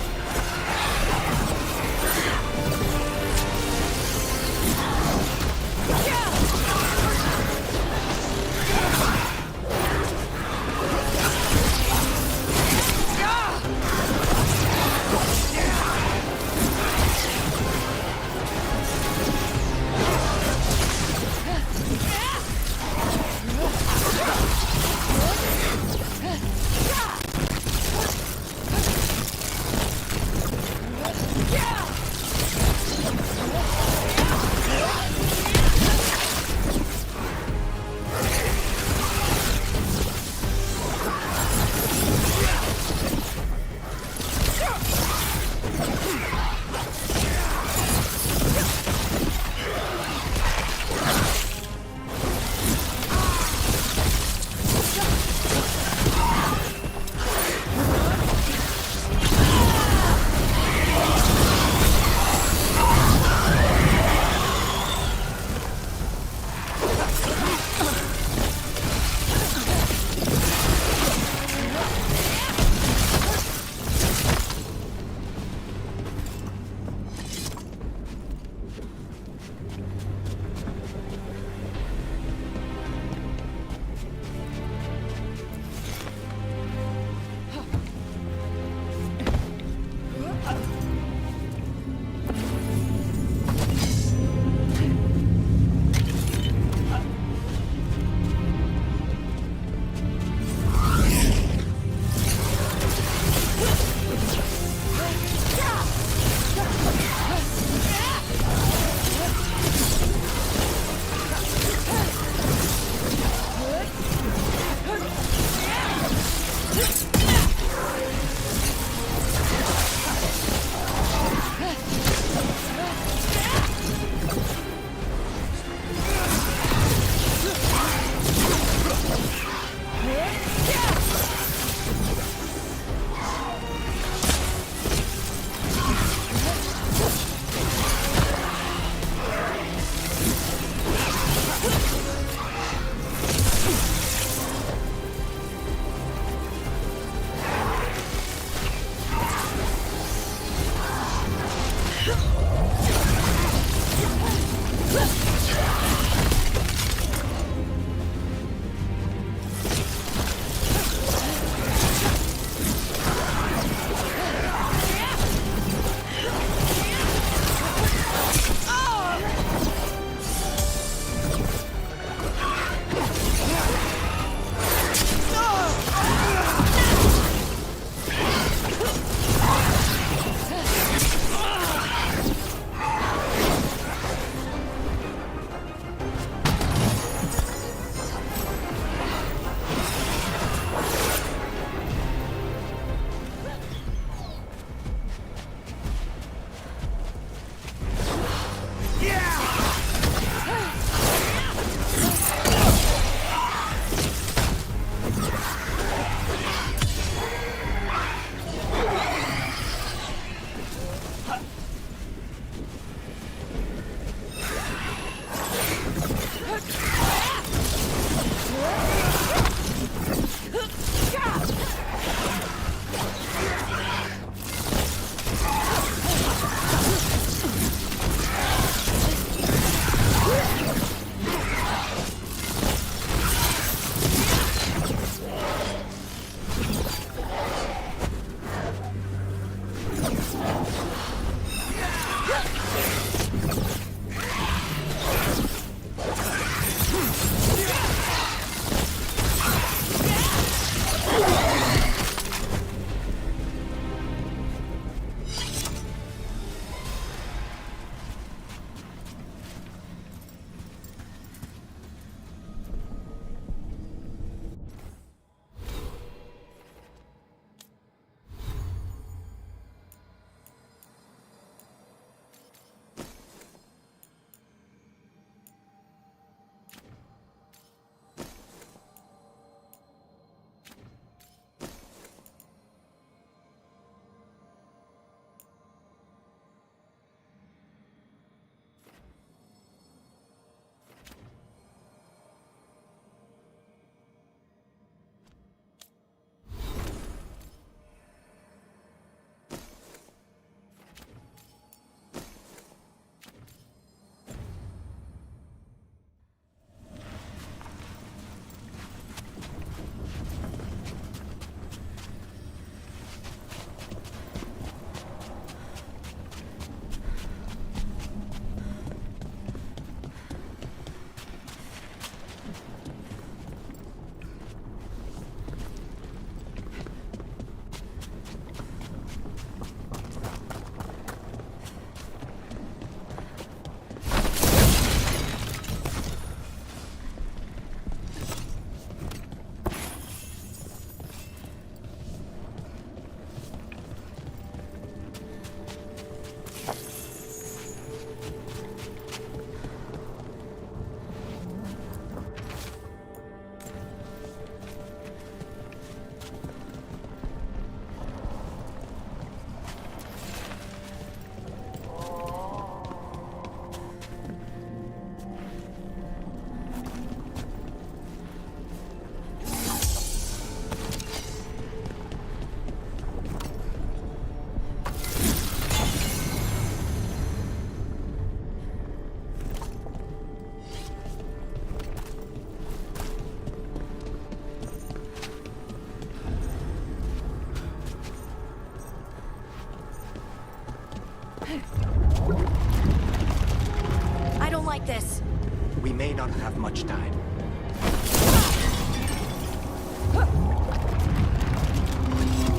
not have much time.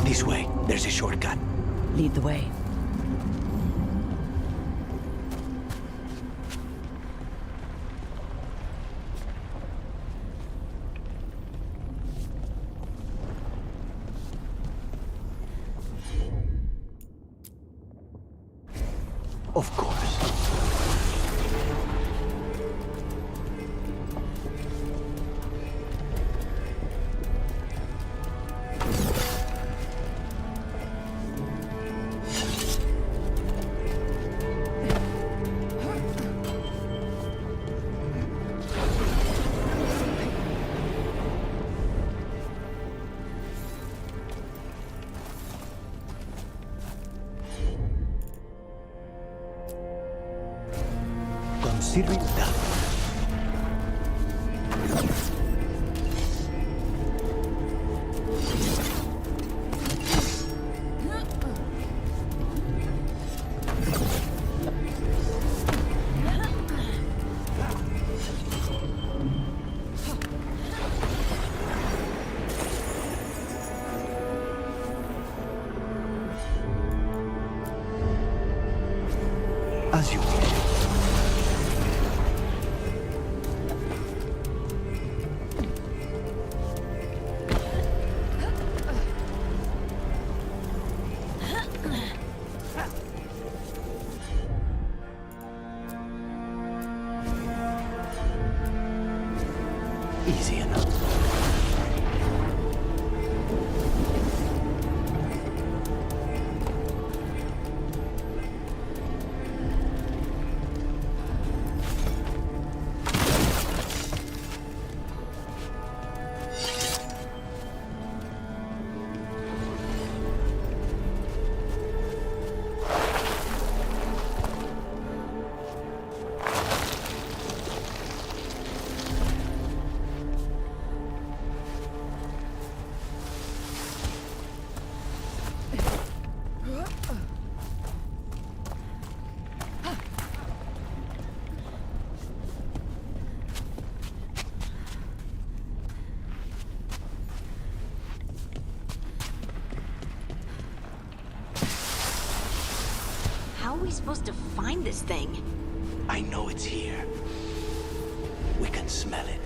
This way. There's a shortcut.
Lead the way.
Of course. Consider it done. As you wish. Easy enough.
How are we supposed to find this thing?
I know it's here. We can smell it.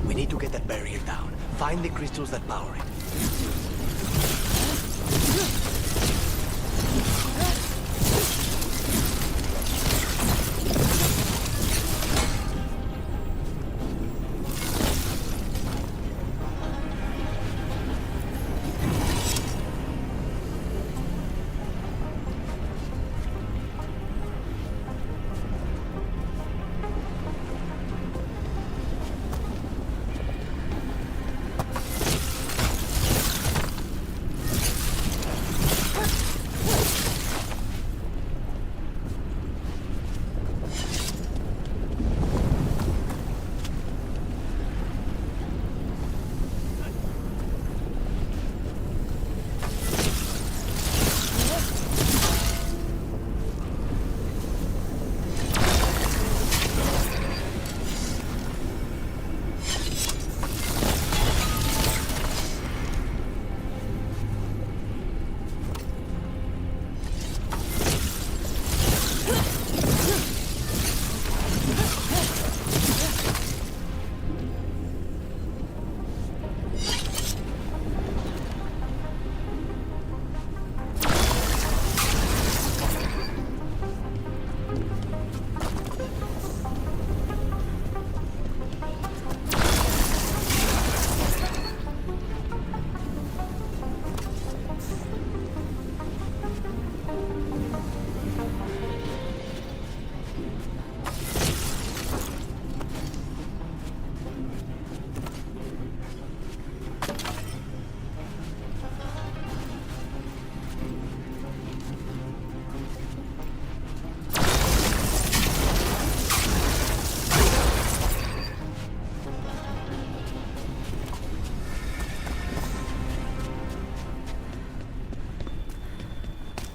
We need to get that barrier down. Find the crystals that power it.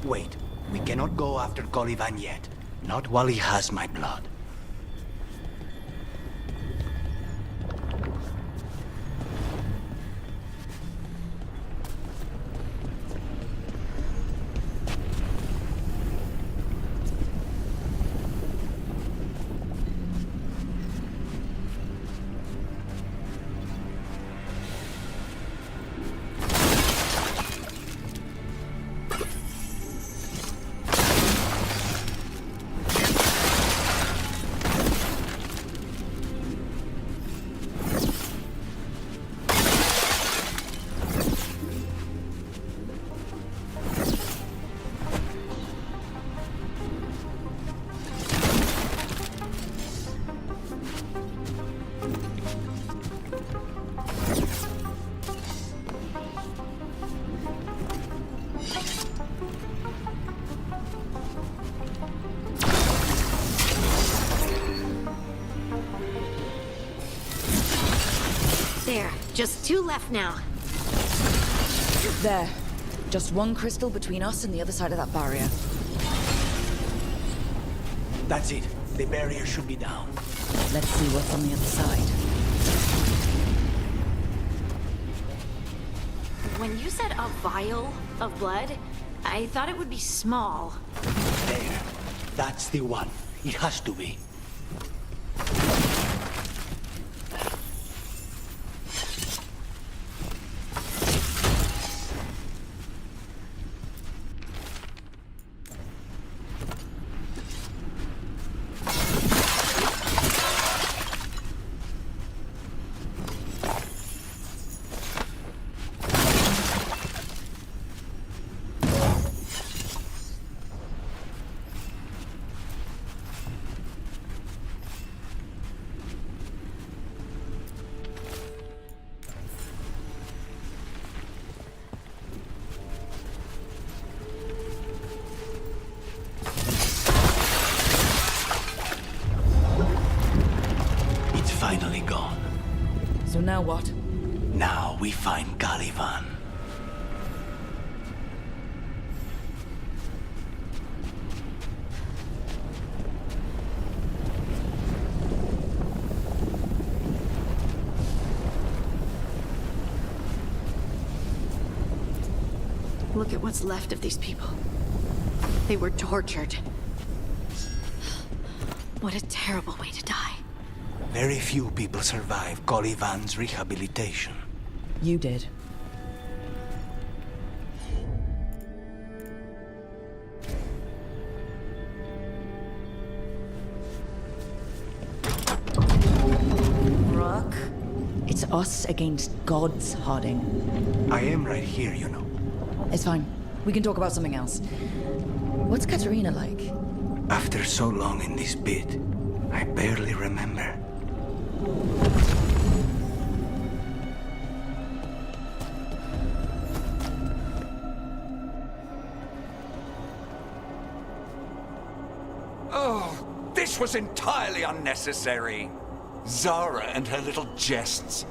Wait, we cannot go after Colivan yet. Not while he has my blood.
There, just 2 left now.
There. Just one crystal between us and the other side of that barrier.
That's it. The barrier should be down.
Let's see what's on the other side.
When you said a vial of blood, I thought it would be small.
There. That's the one. It has to be. Finally gone.
So now what?
Now we find Caliban.
Look at what's left of these people. They were tortured. What a terrible way to die.
Very few people survive Colivan's rehabilitation.
You did. Rock? It's us against gods, Harding.
I am right here, you know.
It's fine. We can talk about something else. What's Katerina like?
After so long in this pit, I barely remember.
Oh, this was entirely unnecessary. Zara and her little jests.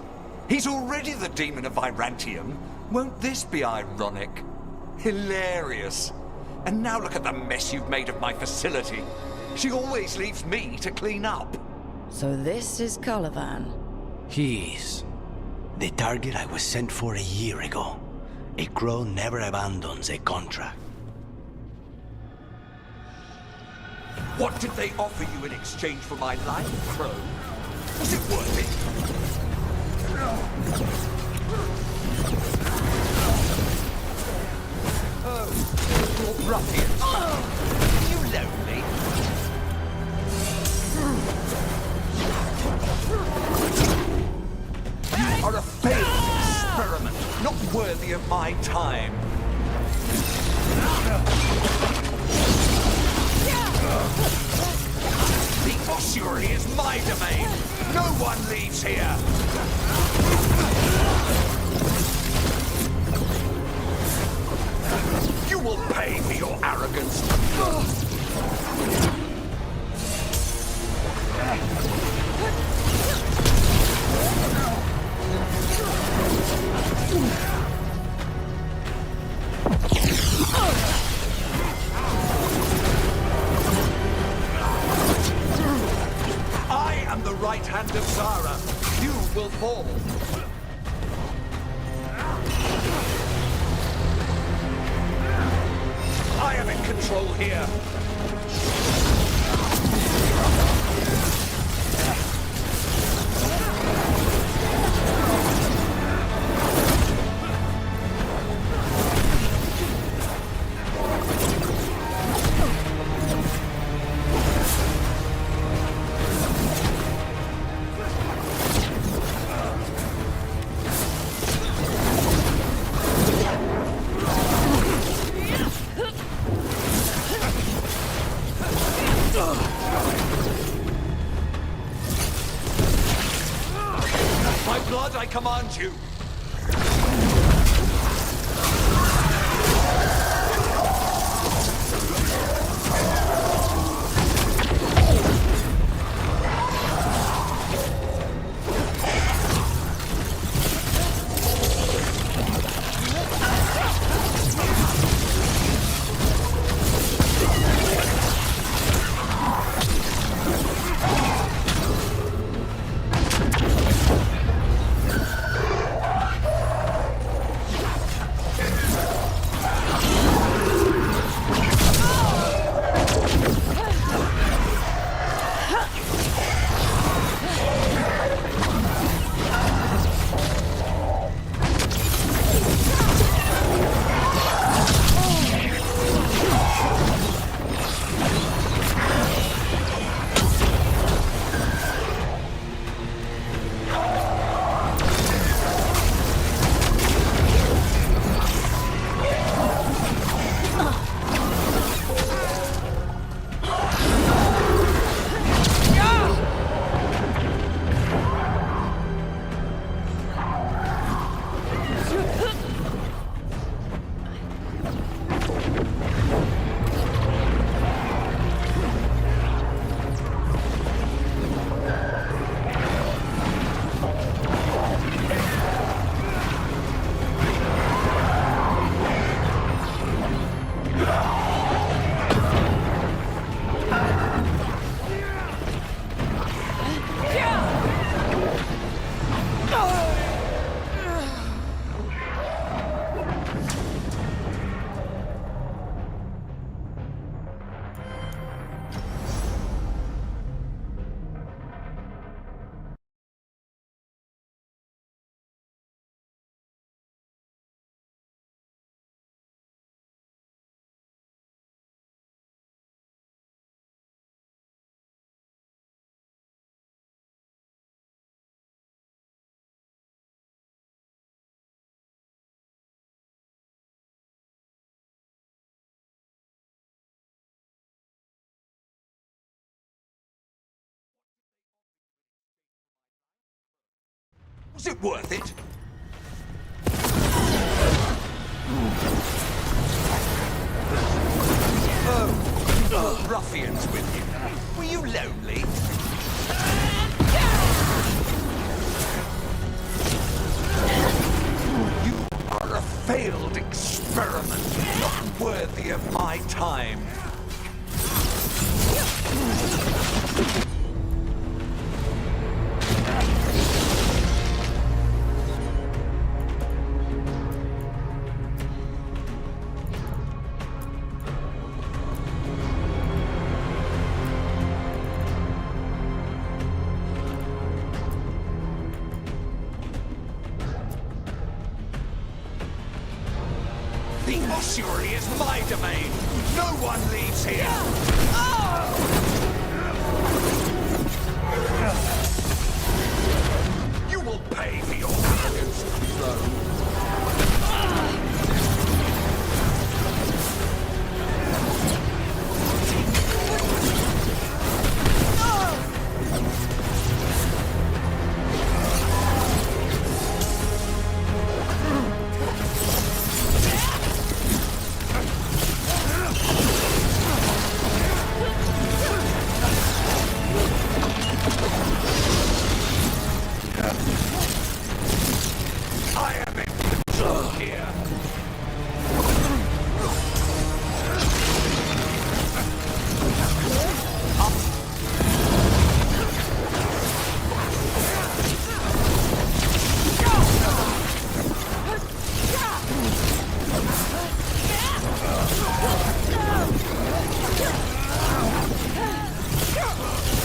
He's already the demon of Virantium. Won't this be ironic? Hilarious. And now look at the mess you've made of my facility. She always leaves me to clean up.
So this is Caliban.
He is. The target I was sent for a year ago. A crow never abandons a contract.
What did they offer you in exchange for my life, Crow? Was it worth it? Oh, you ruffians. Are you lonely? You are a failed experiment, not worthy of my time. The ossuary is my domain. No one leaves here. You will pay for your arrogance. control here. By blood, I command you. Was it worth it? Ruffians with you. Were you lonely? You are a failed experiment, not worthy of my time. The ossuary is my domain. No one leaves here. You will pay for your arrogance, though. I am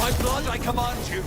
By blood, I command you!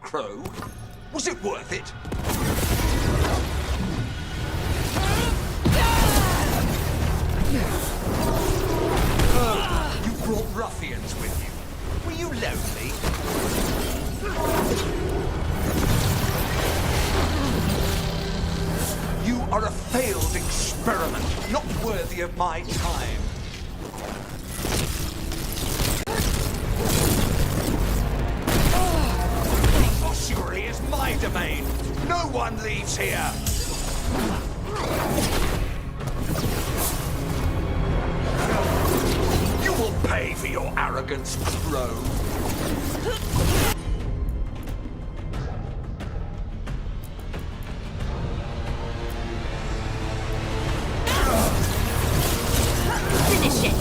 Crow? Was it worth it? You brought ruffians with you. Were you lonely? You are a failed experiment, not worthy of my time. Ossuary is my domain. No one leaves here. You will pay for your arrogance, Crow.
Finish it!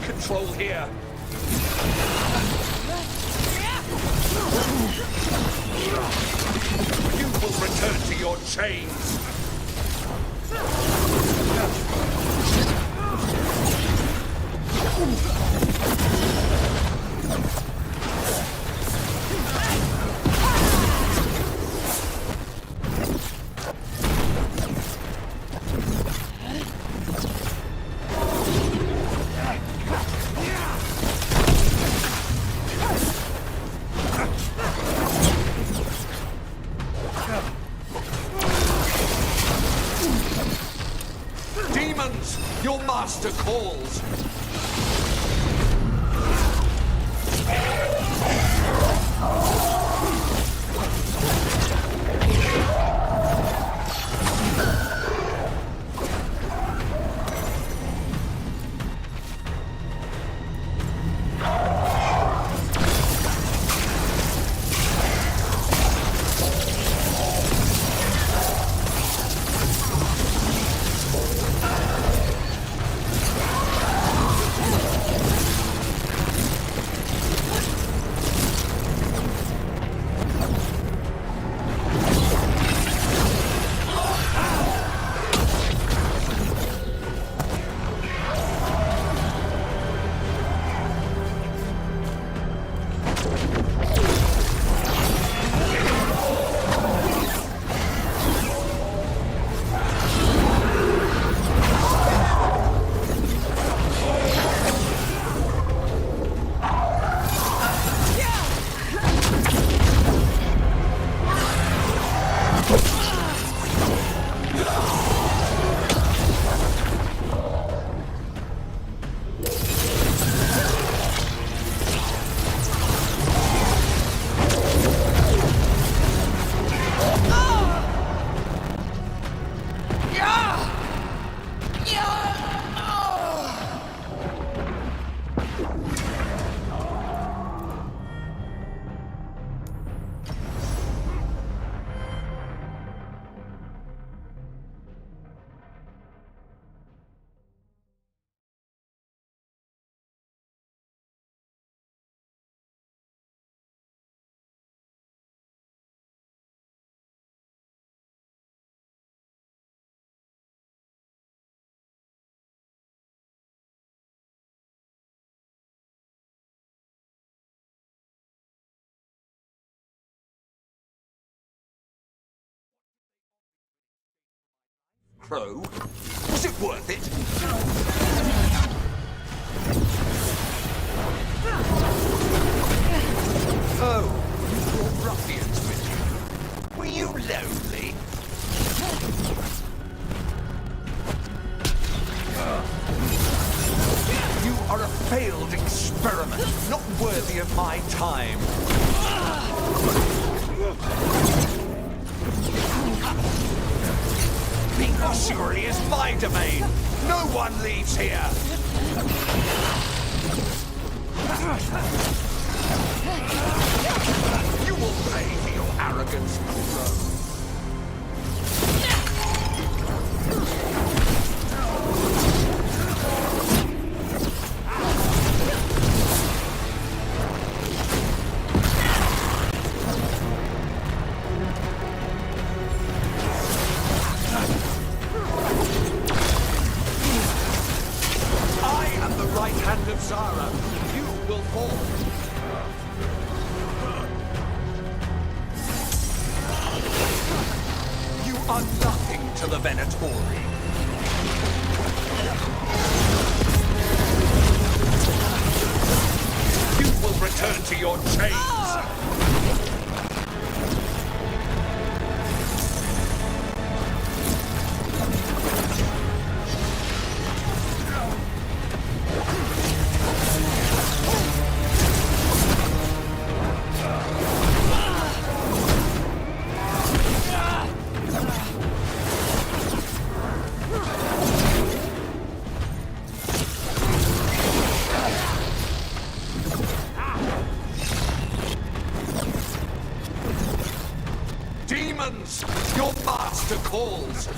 Control here. You will return to your chains. Demons, your master calls. crow? Was it worth it? Oh, you brought ruffians with you. Were you lonely? You are a failed experiment, not worthy of my time. The ossuary is my domain. No one leaves here. You will pay for your arrogance, Crow. Zara, you will fall. You are nothing to the Venatori. You will return to your chains. Demons! Your master calls!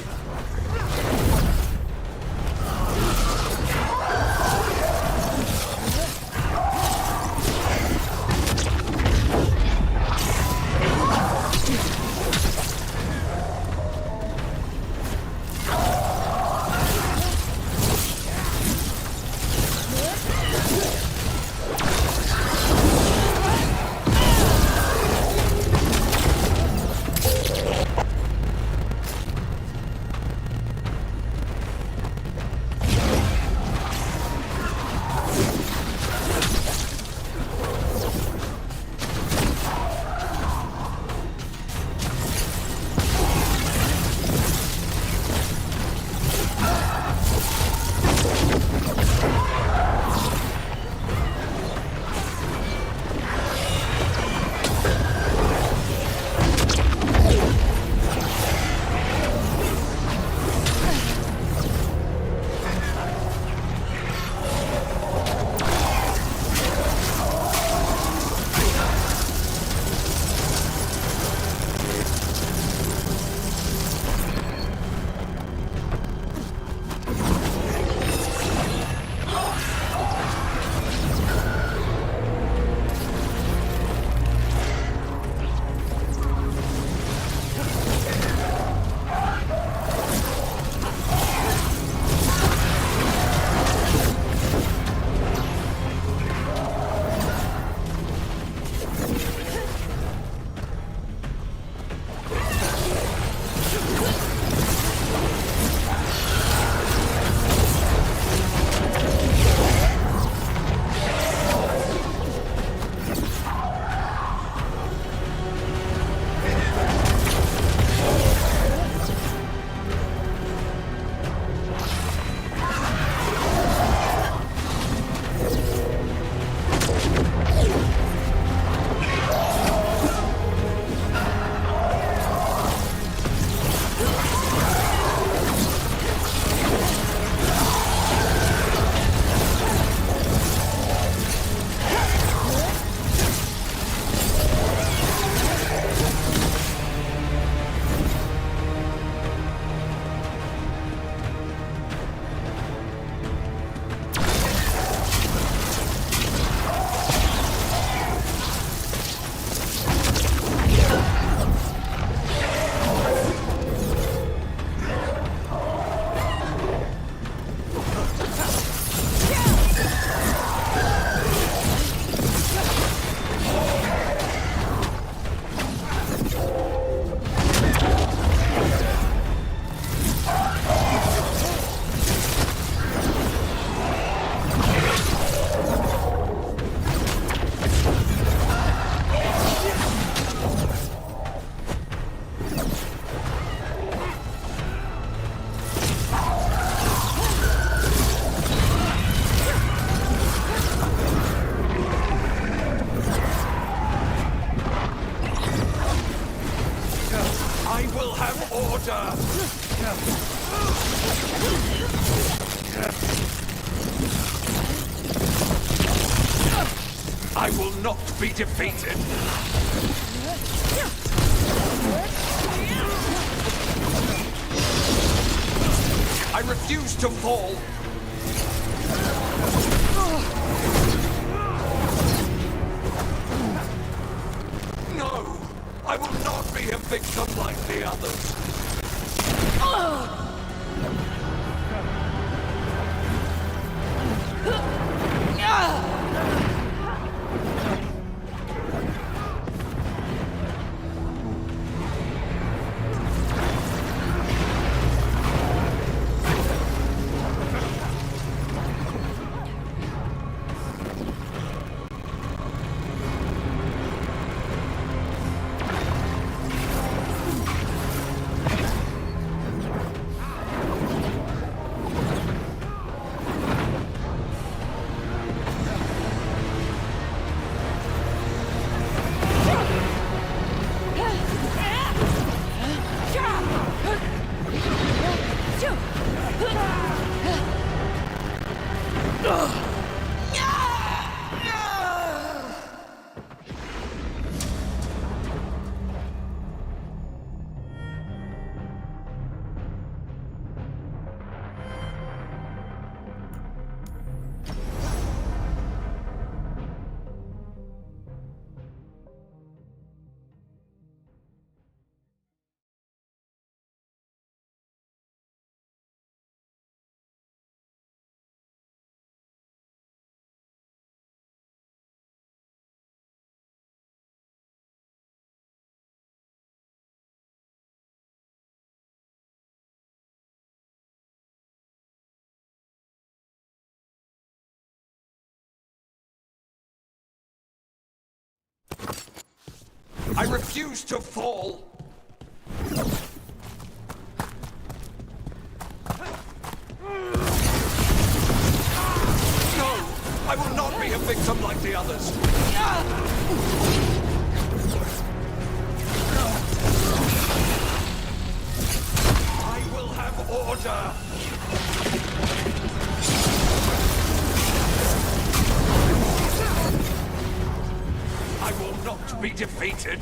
not be defeated! I refuse to fall! No! I will not be a victim like the others! I refuse to fall! No! I will not be a victim like the others! I will have order! I will not be defeated!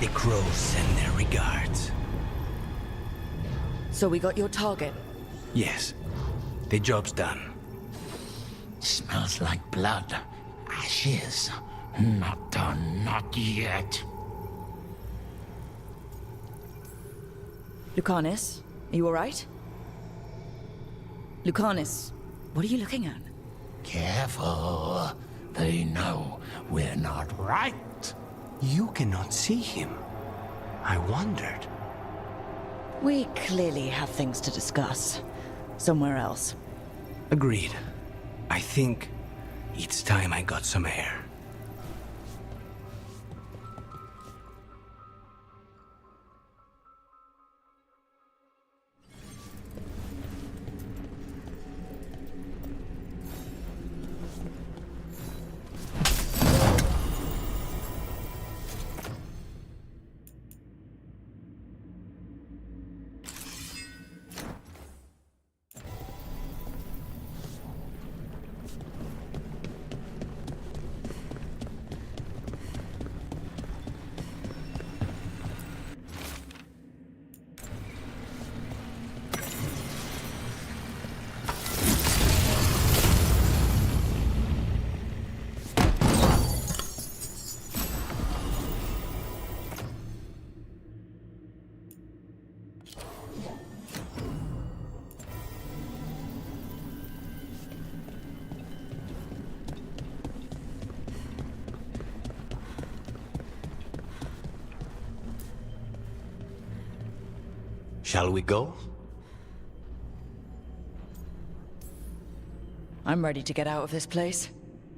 The crows send their regards.
So we got your target?
Yes. The job's done.
Smells like blood. Ashes. Not done, not yet.
Lucanus, are you alright? Lucanus, what are you looking at?
Careful. They know we're not right.
You cannot see him. I wondered.
We clearly have things to discuss. Somewhere else.
Agreed. I think it's time I got some air. Shall we go?
I'm ready to get out of this place.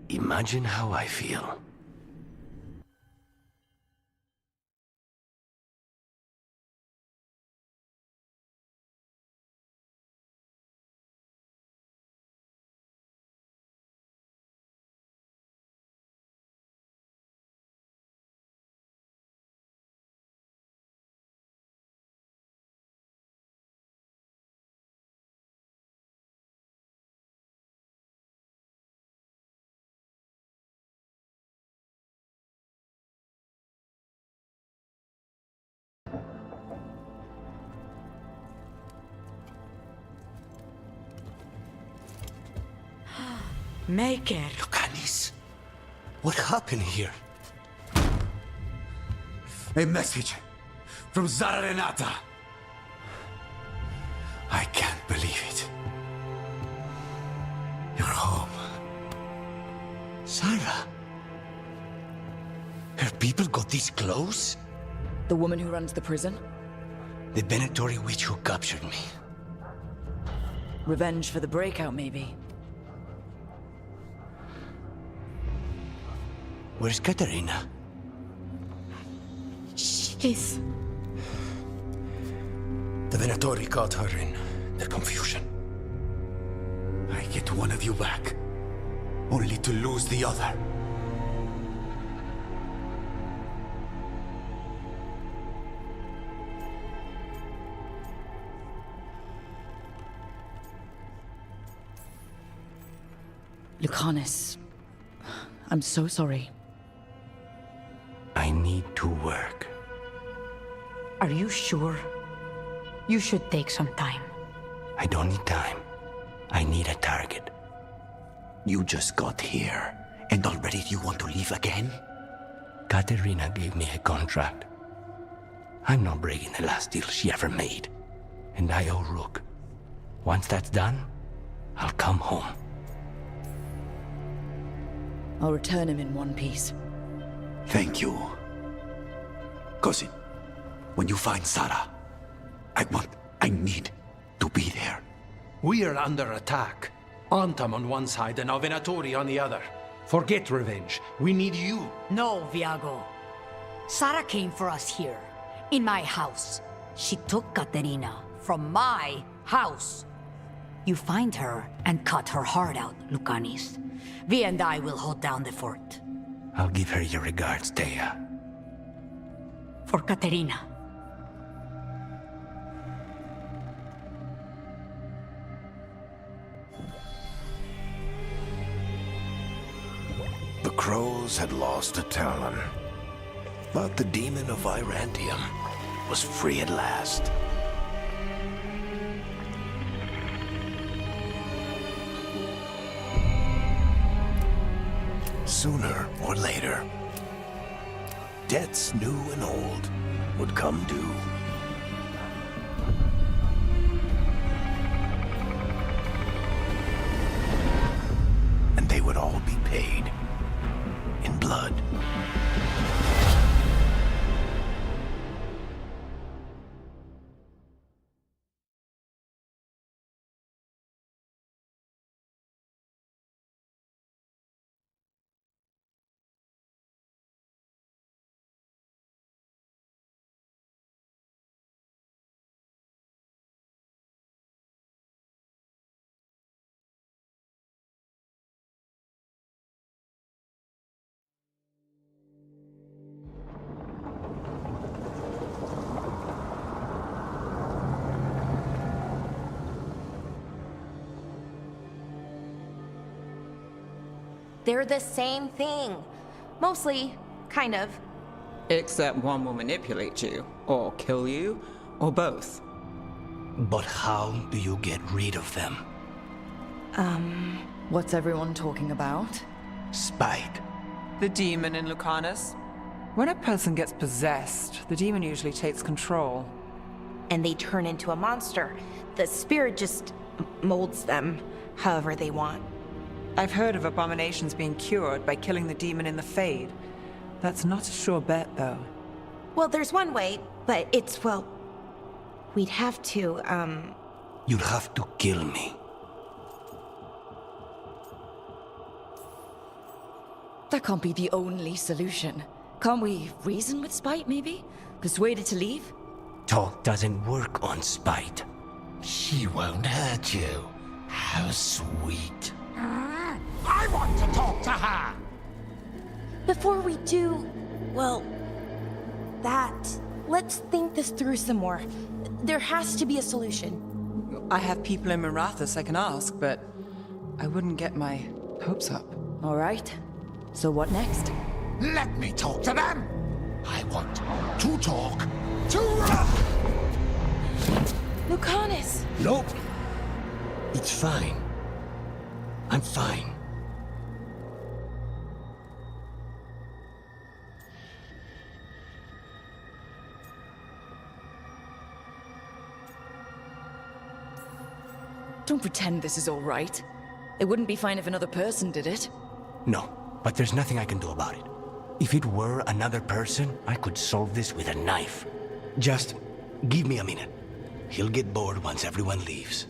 Imagine how I feel.
Make it.
Lucanis, what happened here?
A message from Zara Renata. I can't believe it. You're home.
Sarah? Her people got this close?
The woman who runs the prison?
The Venatori witch who captured me.
Revenge for the breakout, maybe.
Where's Katerina?
She's...
The Venatori caught her in their confusion.
I get one of you back, only to lose the other.
Lucanis, I'm so sorry.
I need to work.
Are you sure? You should take some time.
I don't need time. I need a target.
You just got here, and already you want to leave again?
Katerina gave me a contract. I'm not breaking the last deal she ever made. And I owe Rook. Once that's done, I'll come home.
I'll return him in one piece.
Thank you. Cousin, when you find Sarah, I need to be there.
We are under attack. Antam on one side and Venatori on the other. Forget revenge. We need you.
No, Viago. Sarah came for us here, in my house. She took Katerina from my house. You find her and cut her heart out, Lucanis. Vi and I will hold down the fort.
I'll give her your regards, Thea.
For Katerina.
The crows had lost a talon, but the demon of Virantium was free at last. Sooner or later, debts new and old would come due. And they would all be paid in blood.
They're the same thing. Mostly, kind of.
Except one will manipulate you, or kill you, or both.
But how do you get rid of them?
What's everyone talking about?
Spite.
The demon in Lucanus. When a person gets possessed, the demon usually takes control.
And they turn into a monster. The spirit just molds them however they want.
I've heard of abominations being cured by killing the demon in the Fade. That's not a sure bet, though.
Well, there's one way, but it's, well... We'd have to,
You'd have to kill me.
That can't be the only solution. Can't we reason with Spite, maybe? Persuade it to leave?
Talk doesn't work on Spite.
She won't hurt you. How sweet. I want to talk to her!
Before we do, well, that... Let's think this through some more. There has to be a solution.
I have people in Marathas I can ask, but I wouldn't get my hopes up.
All right. So what next?
Let me talk to them! I want to talk to...
Lucanus!
Nope. It's fine. I'm fine.
Don't pretend this is all right. It wouldn't be fine if another person did it.
No, but there's nothing I can do about it. If it were another person, I could solve this with a knife. Just give me a minute. He'll get bored once everyone leaves.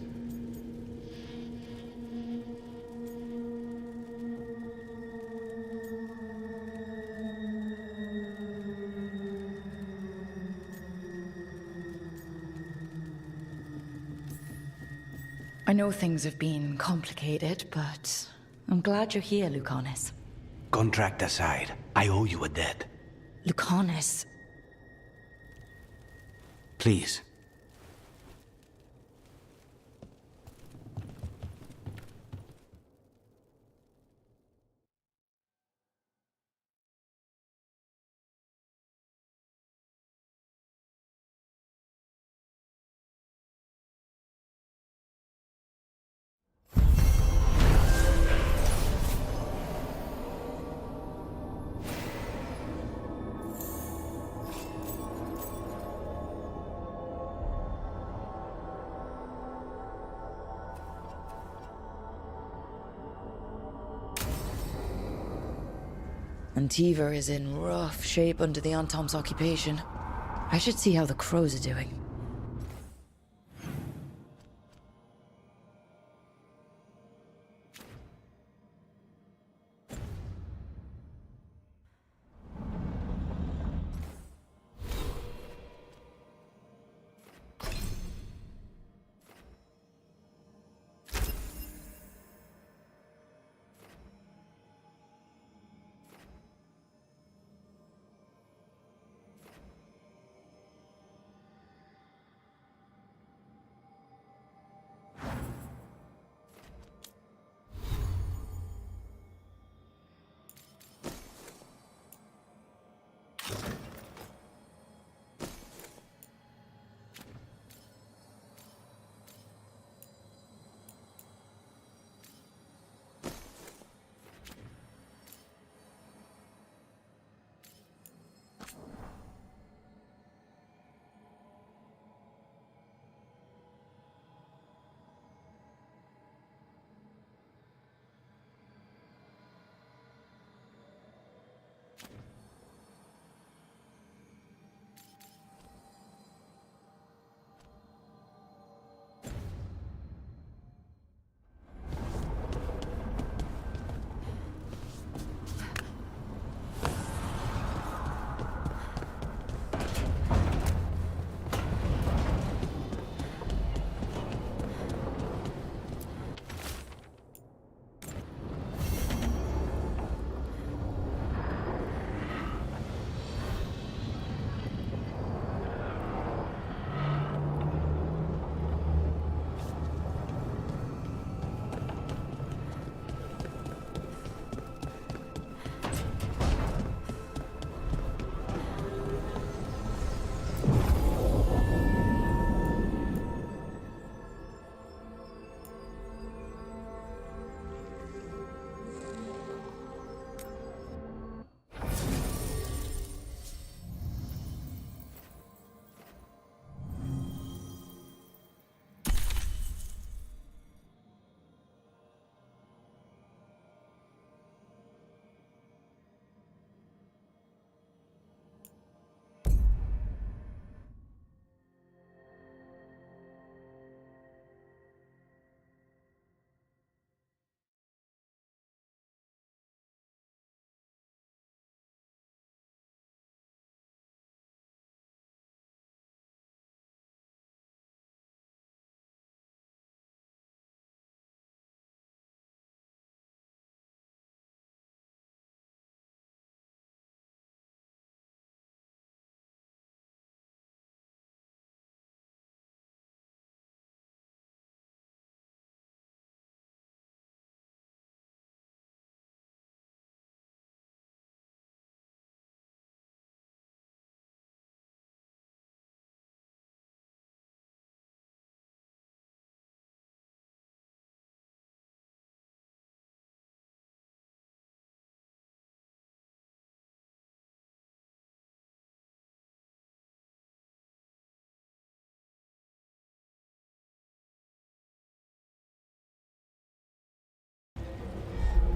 I know things have been complicated, but I'm glad you're here, Lucanus.
Contract aside, I owe you a debt.
Lucanus.
Please.
Antiva is in rough shape under the Antom's occupation. I should see how the crows are doing.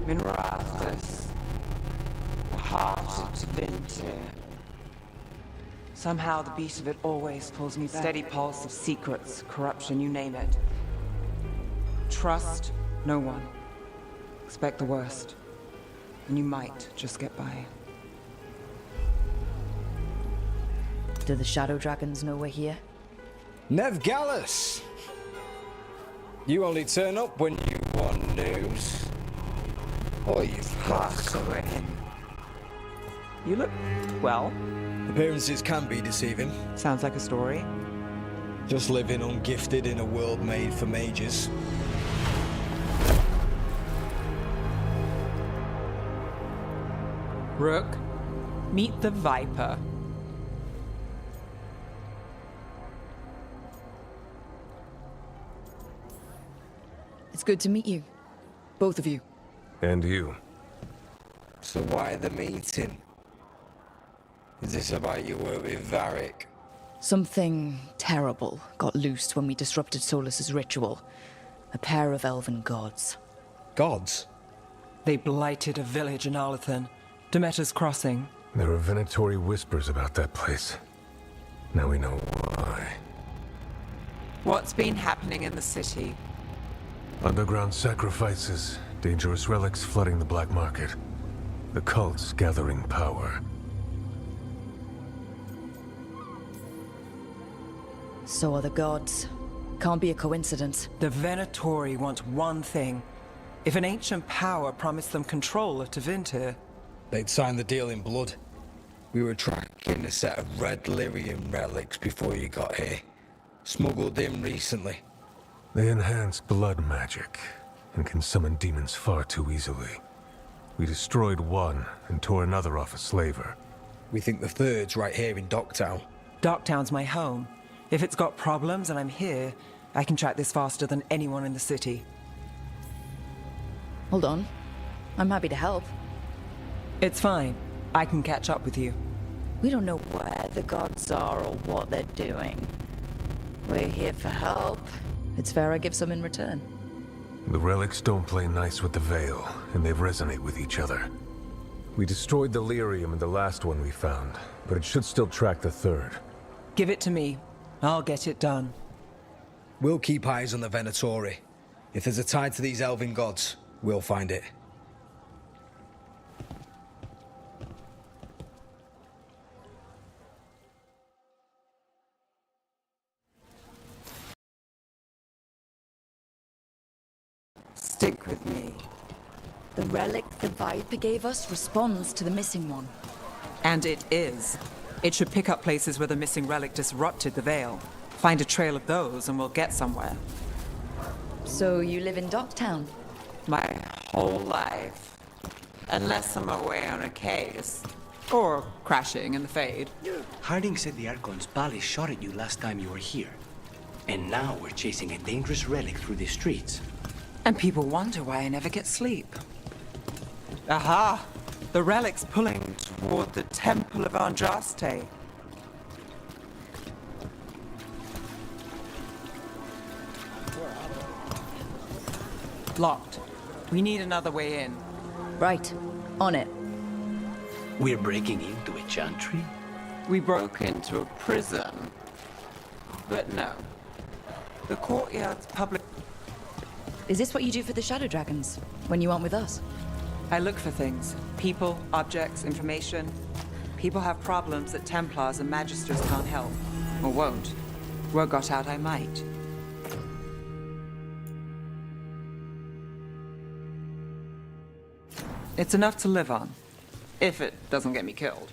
Minrathus, the heart of Tevinter. Somehow the beat of it always pulls me back. Steady pulse of secrets, corruption, you name it. Trust no one. Expect the worst. And you might just get by.
Do the Shadow Dragons know we're here?
Nev Gallus! You only turn up when you want news. Or you've got in.
You look well.
Appearances can be deceiving.
Sounds like a story.
Just living ungifted in a world made for mages.
Rook, meet the Viper.
It's good to meet you. Both of you.
And you.
So why the meeting? Is this about your work with Varric?
Something terrible got loosed when we disrupted Solus's ritual. A pair of elven gods.
Gods?
They blighted a village in Arlathan. Demeter's Crossing.
There are venatory whispers about that place. Now we know why.
What's been happening in the city?
Underground sacrifices, dangerous relics flooding the black market. The cults gathering power.
So are the gods. Can't be a coincidence.
The Venatori want one thing. If an ancient power promised them control of Tevinter,
They'd sign the deal in blood. We were tracking a set of red lyrium relics before you got here. Smuggled in recently.
They enhance blood magic and can summon demons far too easily. We destroyed one and tore another off a slaver.
We think the third's right here in Docktown.
Docktown's my home. If it's got problems and I'm here, I can track this faster than anyone in the city.
Hold on. I'm happy to help.
It's fine. I can catch up with you.
We don't know where the gods are or what they're doing. We're here for help. It's fair I give some in return.
The relics don't play nice with the Veil, and they resonate with each other. We destroyed the lyrium in the last one we found, but it should still track the third.
Give it to me. I'll get it done.
We'll keep eyes on the Venatori. If there's a tie to these elven gods, we'll find it.
Stick with me.
The relic the Viper gave us responds to the missing one.
And it is. It should pick up places where the missing relic disrupted the Veil. Find a trail of those and we'll get somewhere.
So you live in Docktown?
My whole life. Unless I'm away on a case. Or crashing in the Fade.
Harding said the Archon's bally shot at you last time you were here. And now we're chasing a dangerous relic through the streets.
And people wonder why I never get sleep. Aha! The relic's pulling toward the Temple of Andraste. Locked. We need another way in.
Right. On it.
We're breaking into a chantry?
We broke into a prison. But no. The courtyard's public.
Is this what you do for the Shadow Dragons, when you aren't with us?
I look for things. People, objects, information. People have problems that Templars and Magisters can't help. Or won't. Word got out I might. It's enough to live on. If it doesn't get me killed.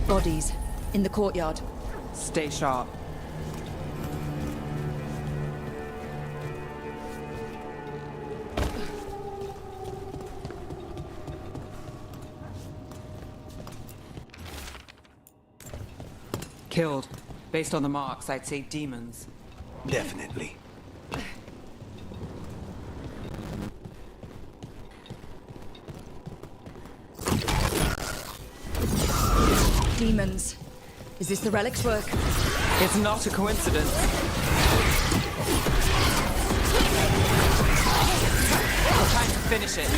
Bodies. In the courtyard.
Stay sharp. Killed. Based on the marks, I'd say demons.
Definitely.
Demons. Is this the relic's work?
It's not a coincidence. It's time to finish it.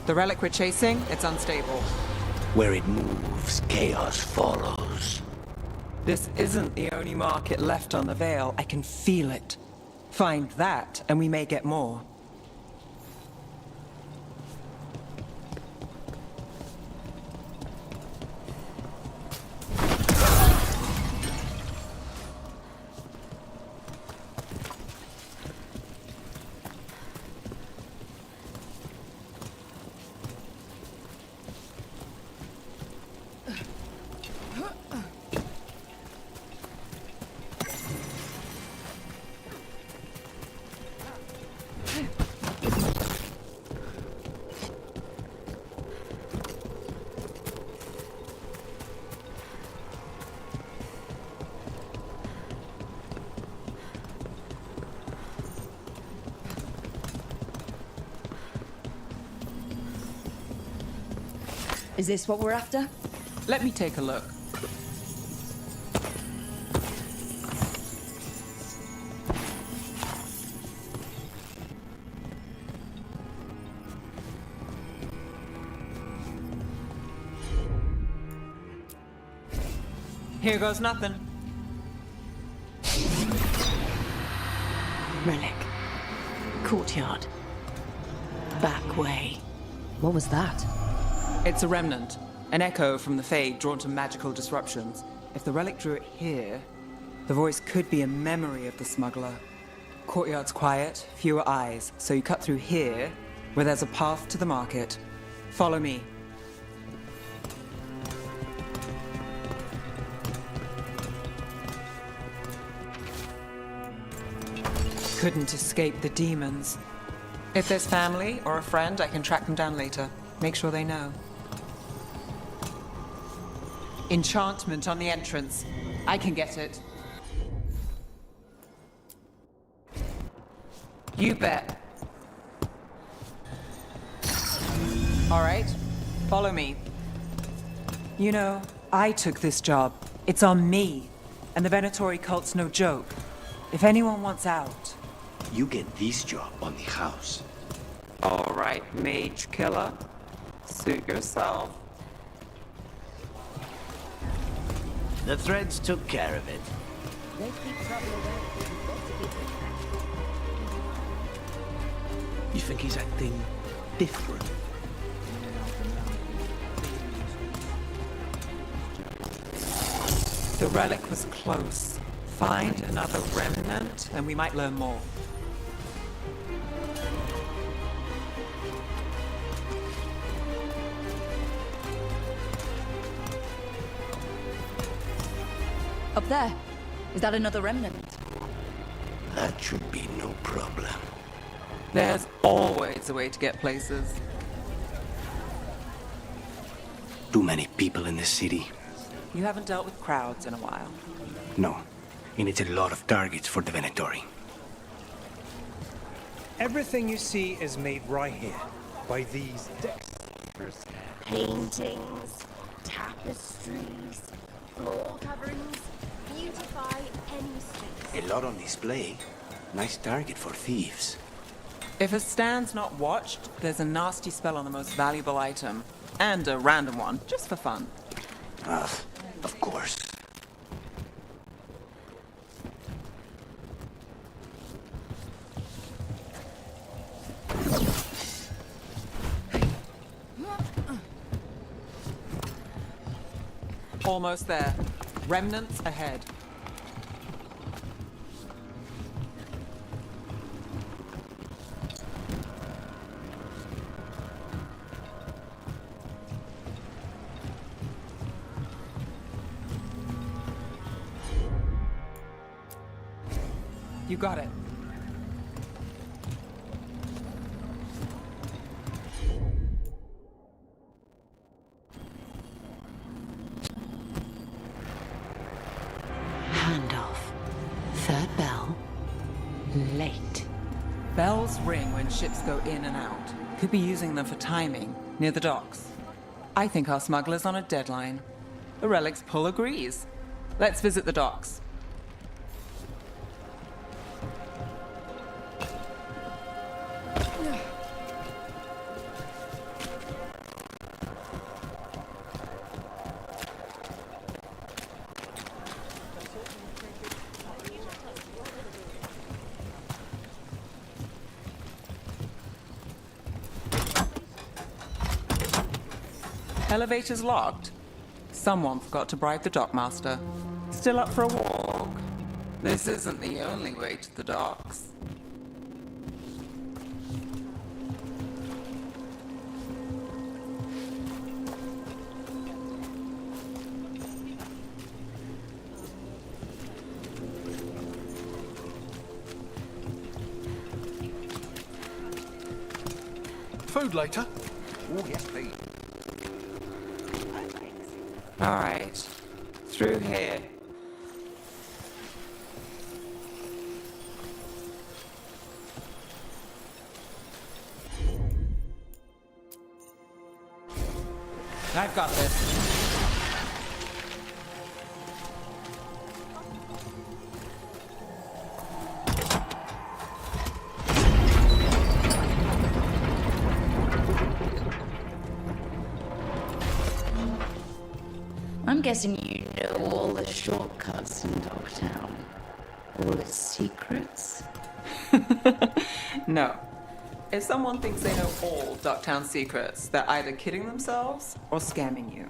The relic we're chasing, it's unstable.
Where it moves, chaos follows.
This isn't the only market left on the Veil. I can feel it. Find that, and we may get more.
Is this what we're after?
Let me take a look. Here goes nothing.
Relic. Courtyard. Back way.
What was that?
It's a remnant. An echo from the Fade drawn to magical disruptions. If the relic drew it here, the voice could be a memory of the smuggler. Courtyard's quiet, fewer eyes, so you cut through here, where there's a path to the market. Follow me. Couldn't escape the demons. If there's family or a friend, I can track them down later. Make sure they know. Enchantment on the entrance. I can get it. You bet. All right, follow me. You know, I took this job. It's on me. And the Venatori cult's no joke. If anyone wants out...
You get this job on the house.
All right, mage killer. Suit yourself.
The threads took care of it.
You think he's acting different?
The relic was close. Find another remnant, and we might learn more.
Up there. Is that another remnant?
That should be no problem.
There's always a way to get places.
Too many people in this city.
You haven't dealt with crowds in a while.
No. And it's a lot of targets for the Venatori.
Everything you see is made right here, by these dexterous
Paintings, tapestries, floor coverings, beautify any space.
A lot on display. Nice target for thieves.
If a stand's not watched, there's a nasty spell on the most valuable item. And a random one, just for fun.
Of course.
Almost there. Remnants ahead. You got it.
Handoff. Third bell. Late.
Bells ring when ships go in and out. Could be using them for timing, near the docks. I think our smuggler's on a deadline. The Relic's pull agrees. Let's visit the docks. Elevator's locked. Someone forgot to bribe the dockmaster. Still up for a walk? This isn't the only way to the docks.
Food later?
Oh, yes, please.
All right. Through here. I've got this.
I'm guessing you know all the shortcuts in Dogtown. All its secrets?
No. If someone thinks they know all Ducktown secrets, they're either kidding themselves or scamming you.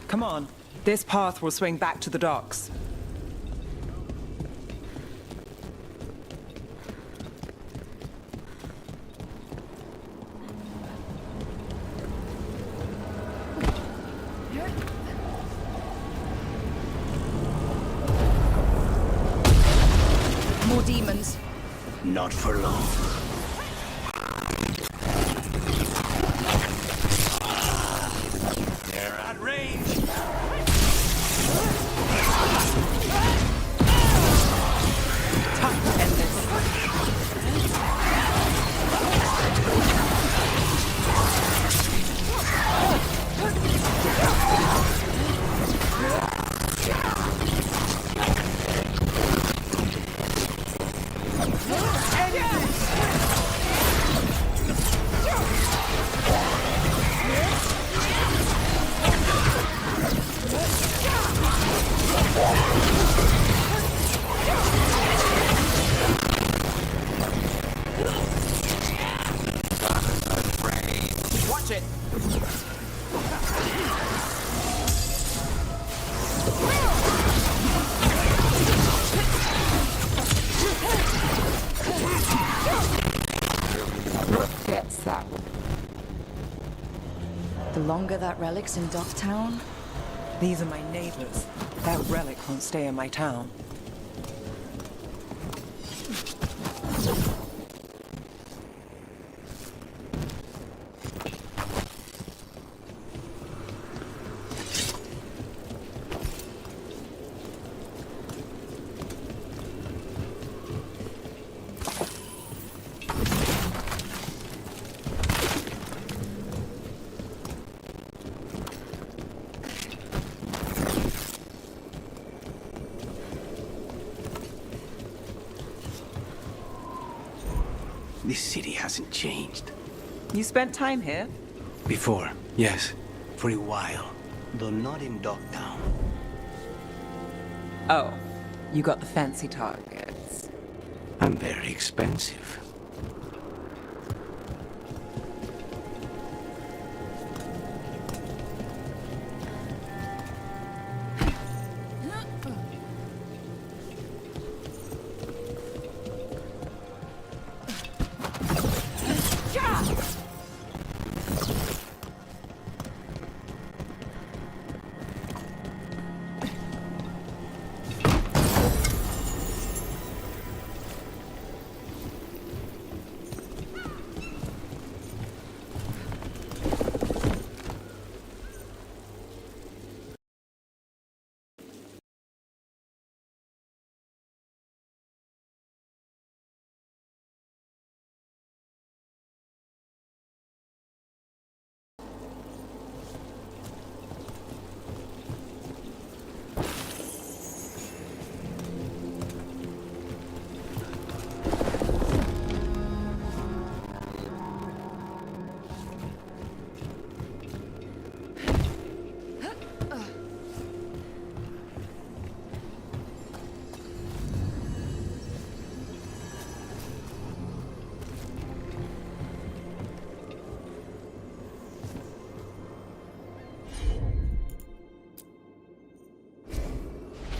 Come on. This path will swing back to the docks.
More demons.
Not for long.
They're at range.
Time to end this. Watch it.
longer that relic's in Docktown?
These are my neighbors. That relic won't stay in my town.
This city hasn't changed.
You spent time here?
Before, yes. For a while. Though not in Docktown.
Oh, you got the fancy targets.
I'm very expensive.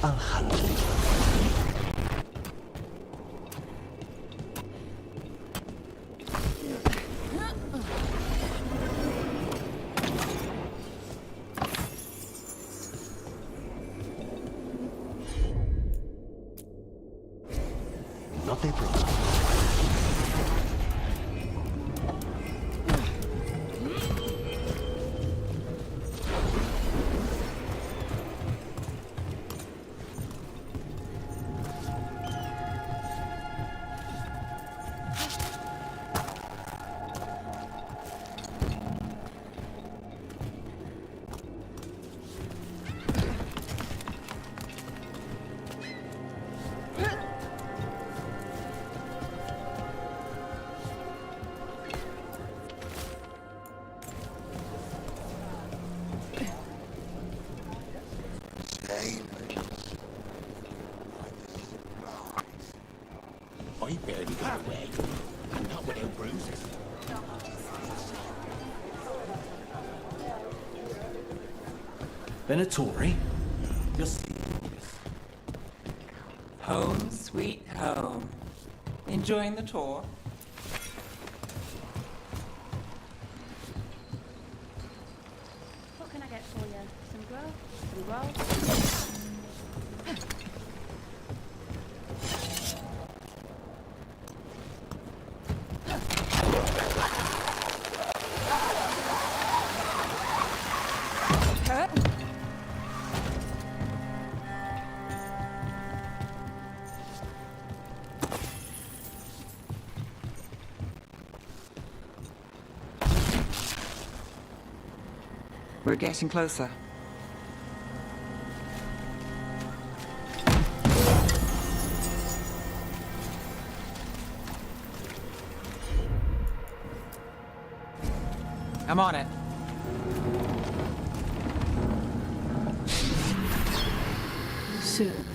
I'll hunt for you. Not a problem.
I barely got away, and not without bruises.
Venatori? You'll see.
Home, sweet home. Enjoying the tour?
What can I get for you? Some grub? Some grub?
We're getting closer. I'm on it.
Soon.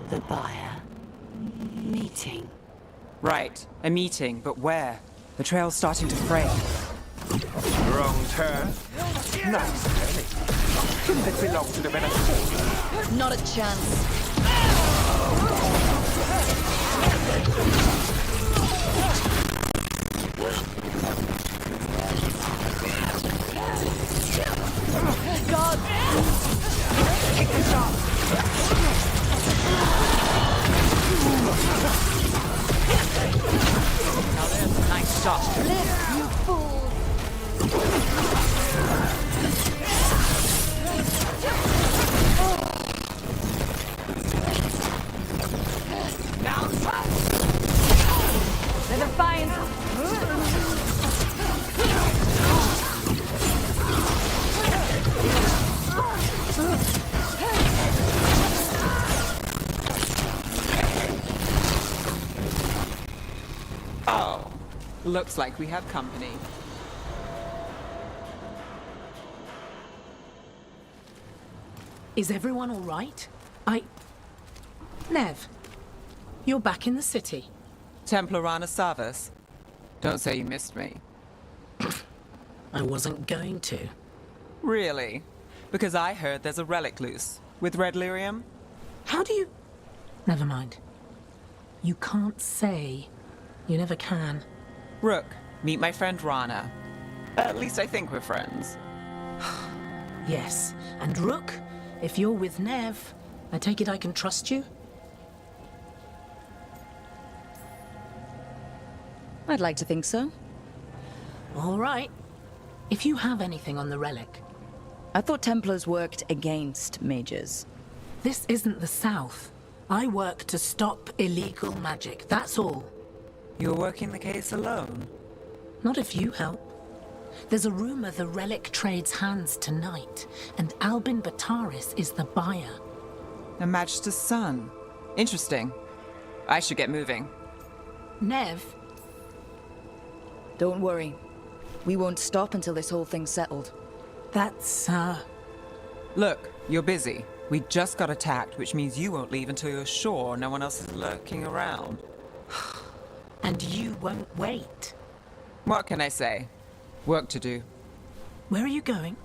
The buyer. Meeting.
Right, a meeting, but where? The trail's starting to fray.
Wrong turn. Nice, Ellie. Shouldn't it belong to the Venatori?
Not a chance.
Kick this off!
Now there's a nice soft.
Lift, you fool!
The Defiance!
Oh, looks like we have company.
Is everyone all right? Nev, you're back in the city.
Templar Rana Savas. Don't say you missed me.
I wasn't going to.
Really? Because I heard there's a relic loose. With red lyrium?
How do you... Never mind. You can't say. You never can.
Rook, meet my friend Rana. At least I think we're friends.
Yes. And Rook, if you're with Nev, I take it I can trust you?
I'd like to think so.
All right. If you have anything on the relic.
I thought Templars worked against mages.
This isn't the South. I work to stop illegal magic, that's all.
You're working the case alone?
Not if you help. There's a rumor the relic trades hands tonight, and Albin Bataris is the buyer.
A Magister's son. Interesting. I should get moving.
Nev?
Don't worry. We won't stop until this whole thing's settled.
That's,
Look, you're busy. We just got attacked, which means you won't leave until you're sure no one else is lurking around.
And you won't wait.
What can I say? Work to do.
Where are you going?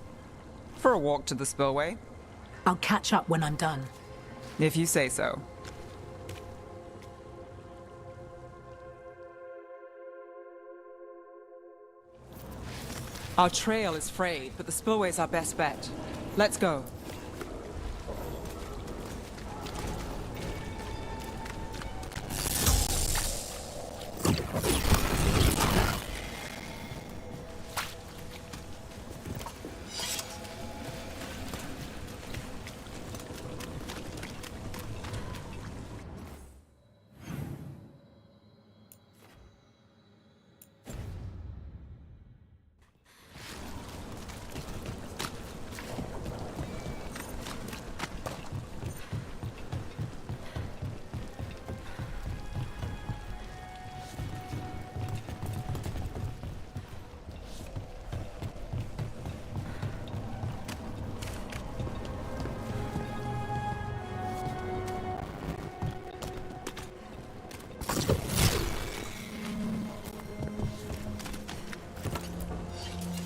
For a walk to the spillway.
I'll catch up when I'm done.
If you say so. Our trail is frayed, but the spillway's our best bet. Let's go.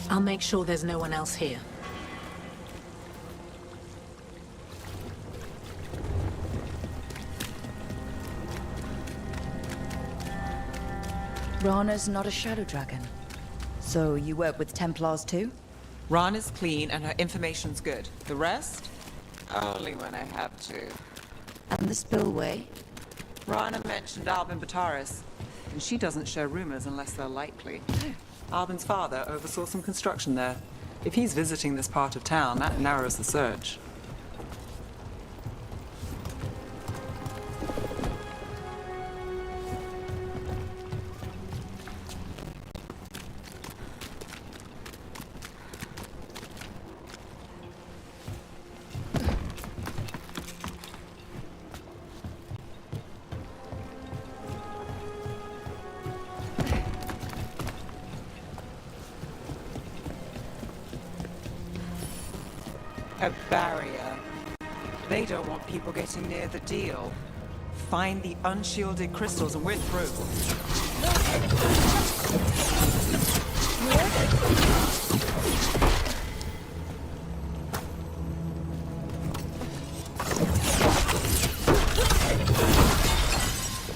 I'll make sure there's no one else here.
Rana's not a shadow dragon. So you work with Templars too?
Rana's clean and her information's good. The rest? Only when I have to.
And the spillway?
Rana mentioned Albin Bataris, and she doesn't share rumors unless they're likely. Albin's father oversaw some construction there. If he's visiting this part of town, that narrows the search. A barrier. They don't want people getting near the deal. Find the unshielded crystals and we're through.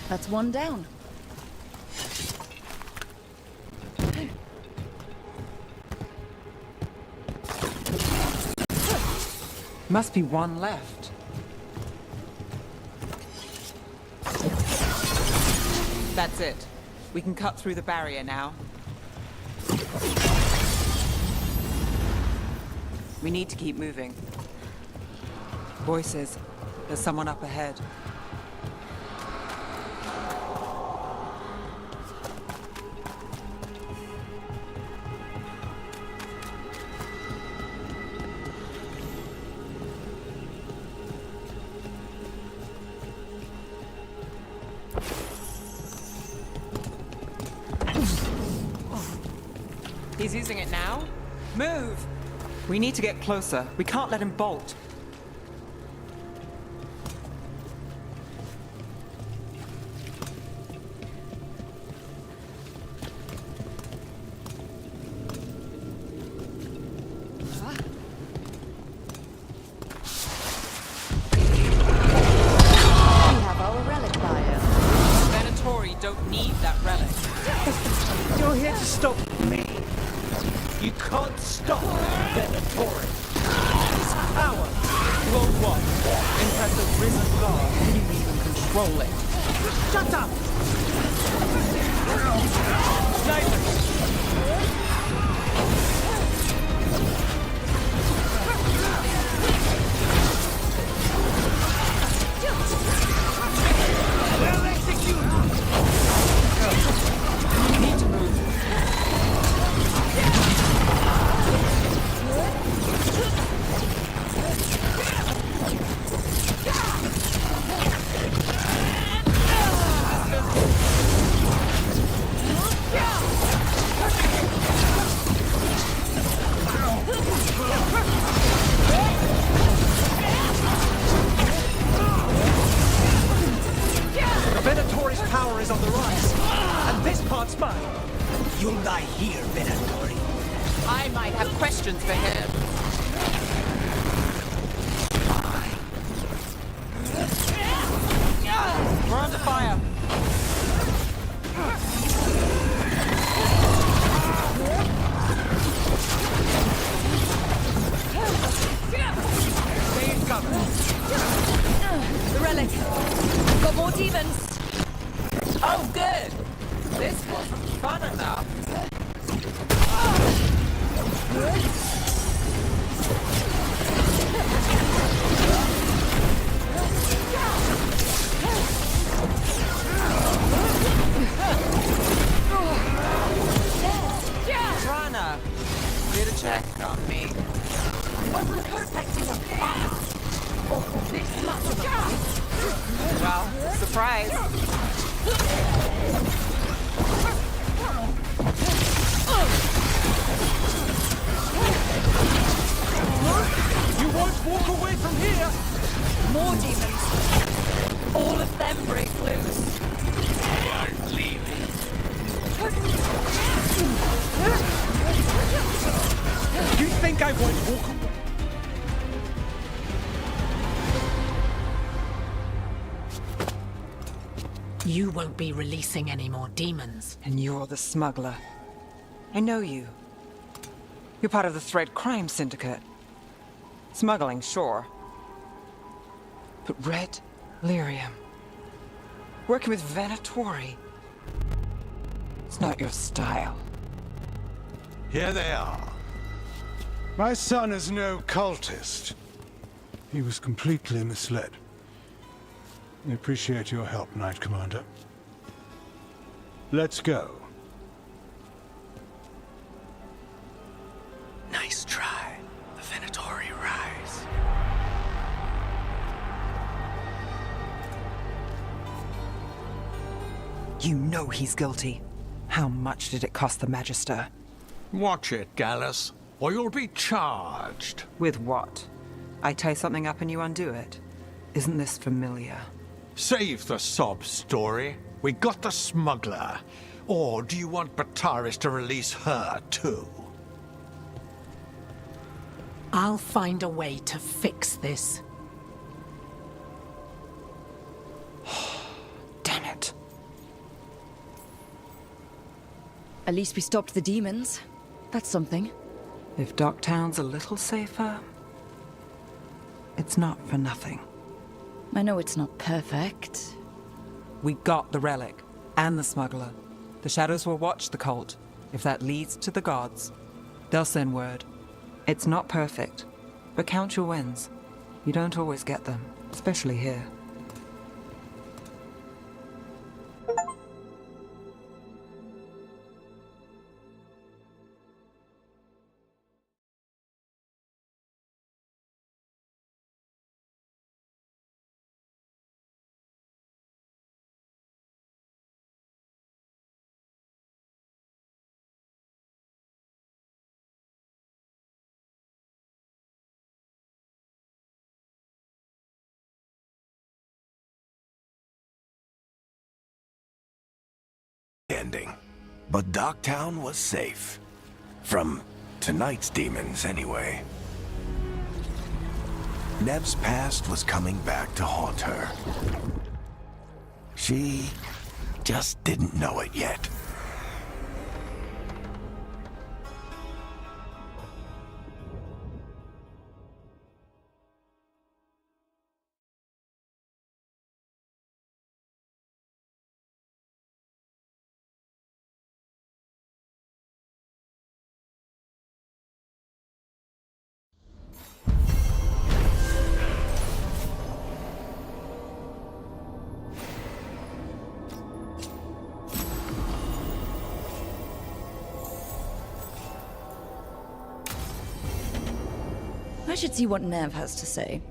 That's one down.
Must be one left. That's it. We can cut through the barrier now. We need to keep moving. Voices. There's someone up ahead. He's using it now? Move! We need to get closer. We can't let him bolt. Don't need that relic.
You're here to stop me. You can't stop Veilguard. His power will what? Impress a risen god. You even control it. Shut up! They'll execute!
We need to move.
Venatori's power is on the rise, and this part's mine.
You'll die here, Venatori.
I might have questions for him. We're under fire.
Stay in cover.
The relic. Got more demons.
Oh, good. This wasn't fun enough. Trana, did a check on me.
Wasn't perfecting a fire. This much of a
Well, surprise.
You won't walk away from here!
More demons. All of them break loose.
They aren't leaving.
You think I won't walk away?
You won't be releasing any more demons.
And you're the smuggler. I know you. You're part of the Thread Crime Syndicate. Smuggling, sure. But Red Lyrium. Working with Venatori. It's not your style.
Here they are. My son is no cultist. He was completely misled. I appreciate your help, Knight Commander. Let's go.
Nice try. The Venatori rise.
You know he's guilty. How much did it cost the Magister?
Watch it, Gallus, or you'll be charged.
With what? I tie something up and you undo it. Isn't this familiar?
Save the sob story. We got the smuggler. Or do you want Bataris to release her, too?
I'll find a way to fix this.
Damn it.
At least we stopped the demons. That's something.
If Docktown's a little safer... It's not for nothing.
I know it's not perfect.
We got the relic, and the smuggler. The Shadows will watch the cult. If that leads to the gods, they'll send word. It's not perfect, but count your wins. You don't always get them, especially here.
Ending. But Docktown was safe. From tonight's demons, anyway. Nev's past was coming back to haunt her. She just didn't know it yet.
I should see what Nev has to say.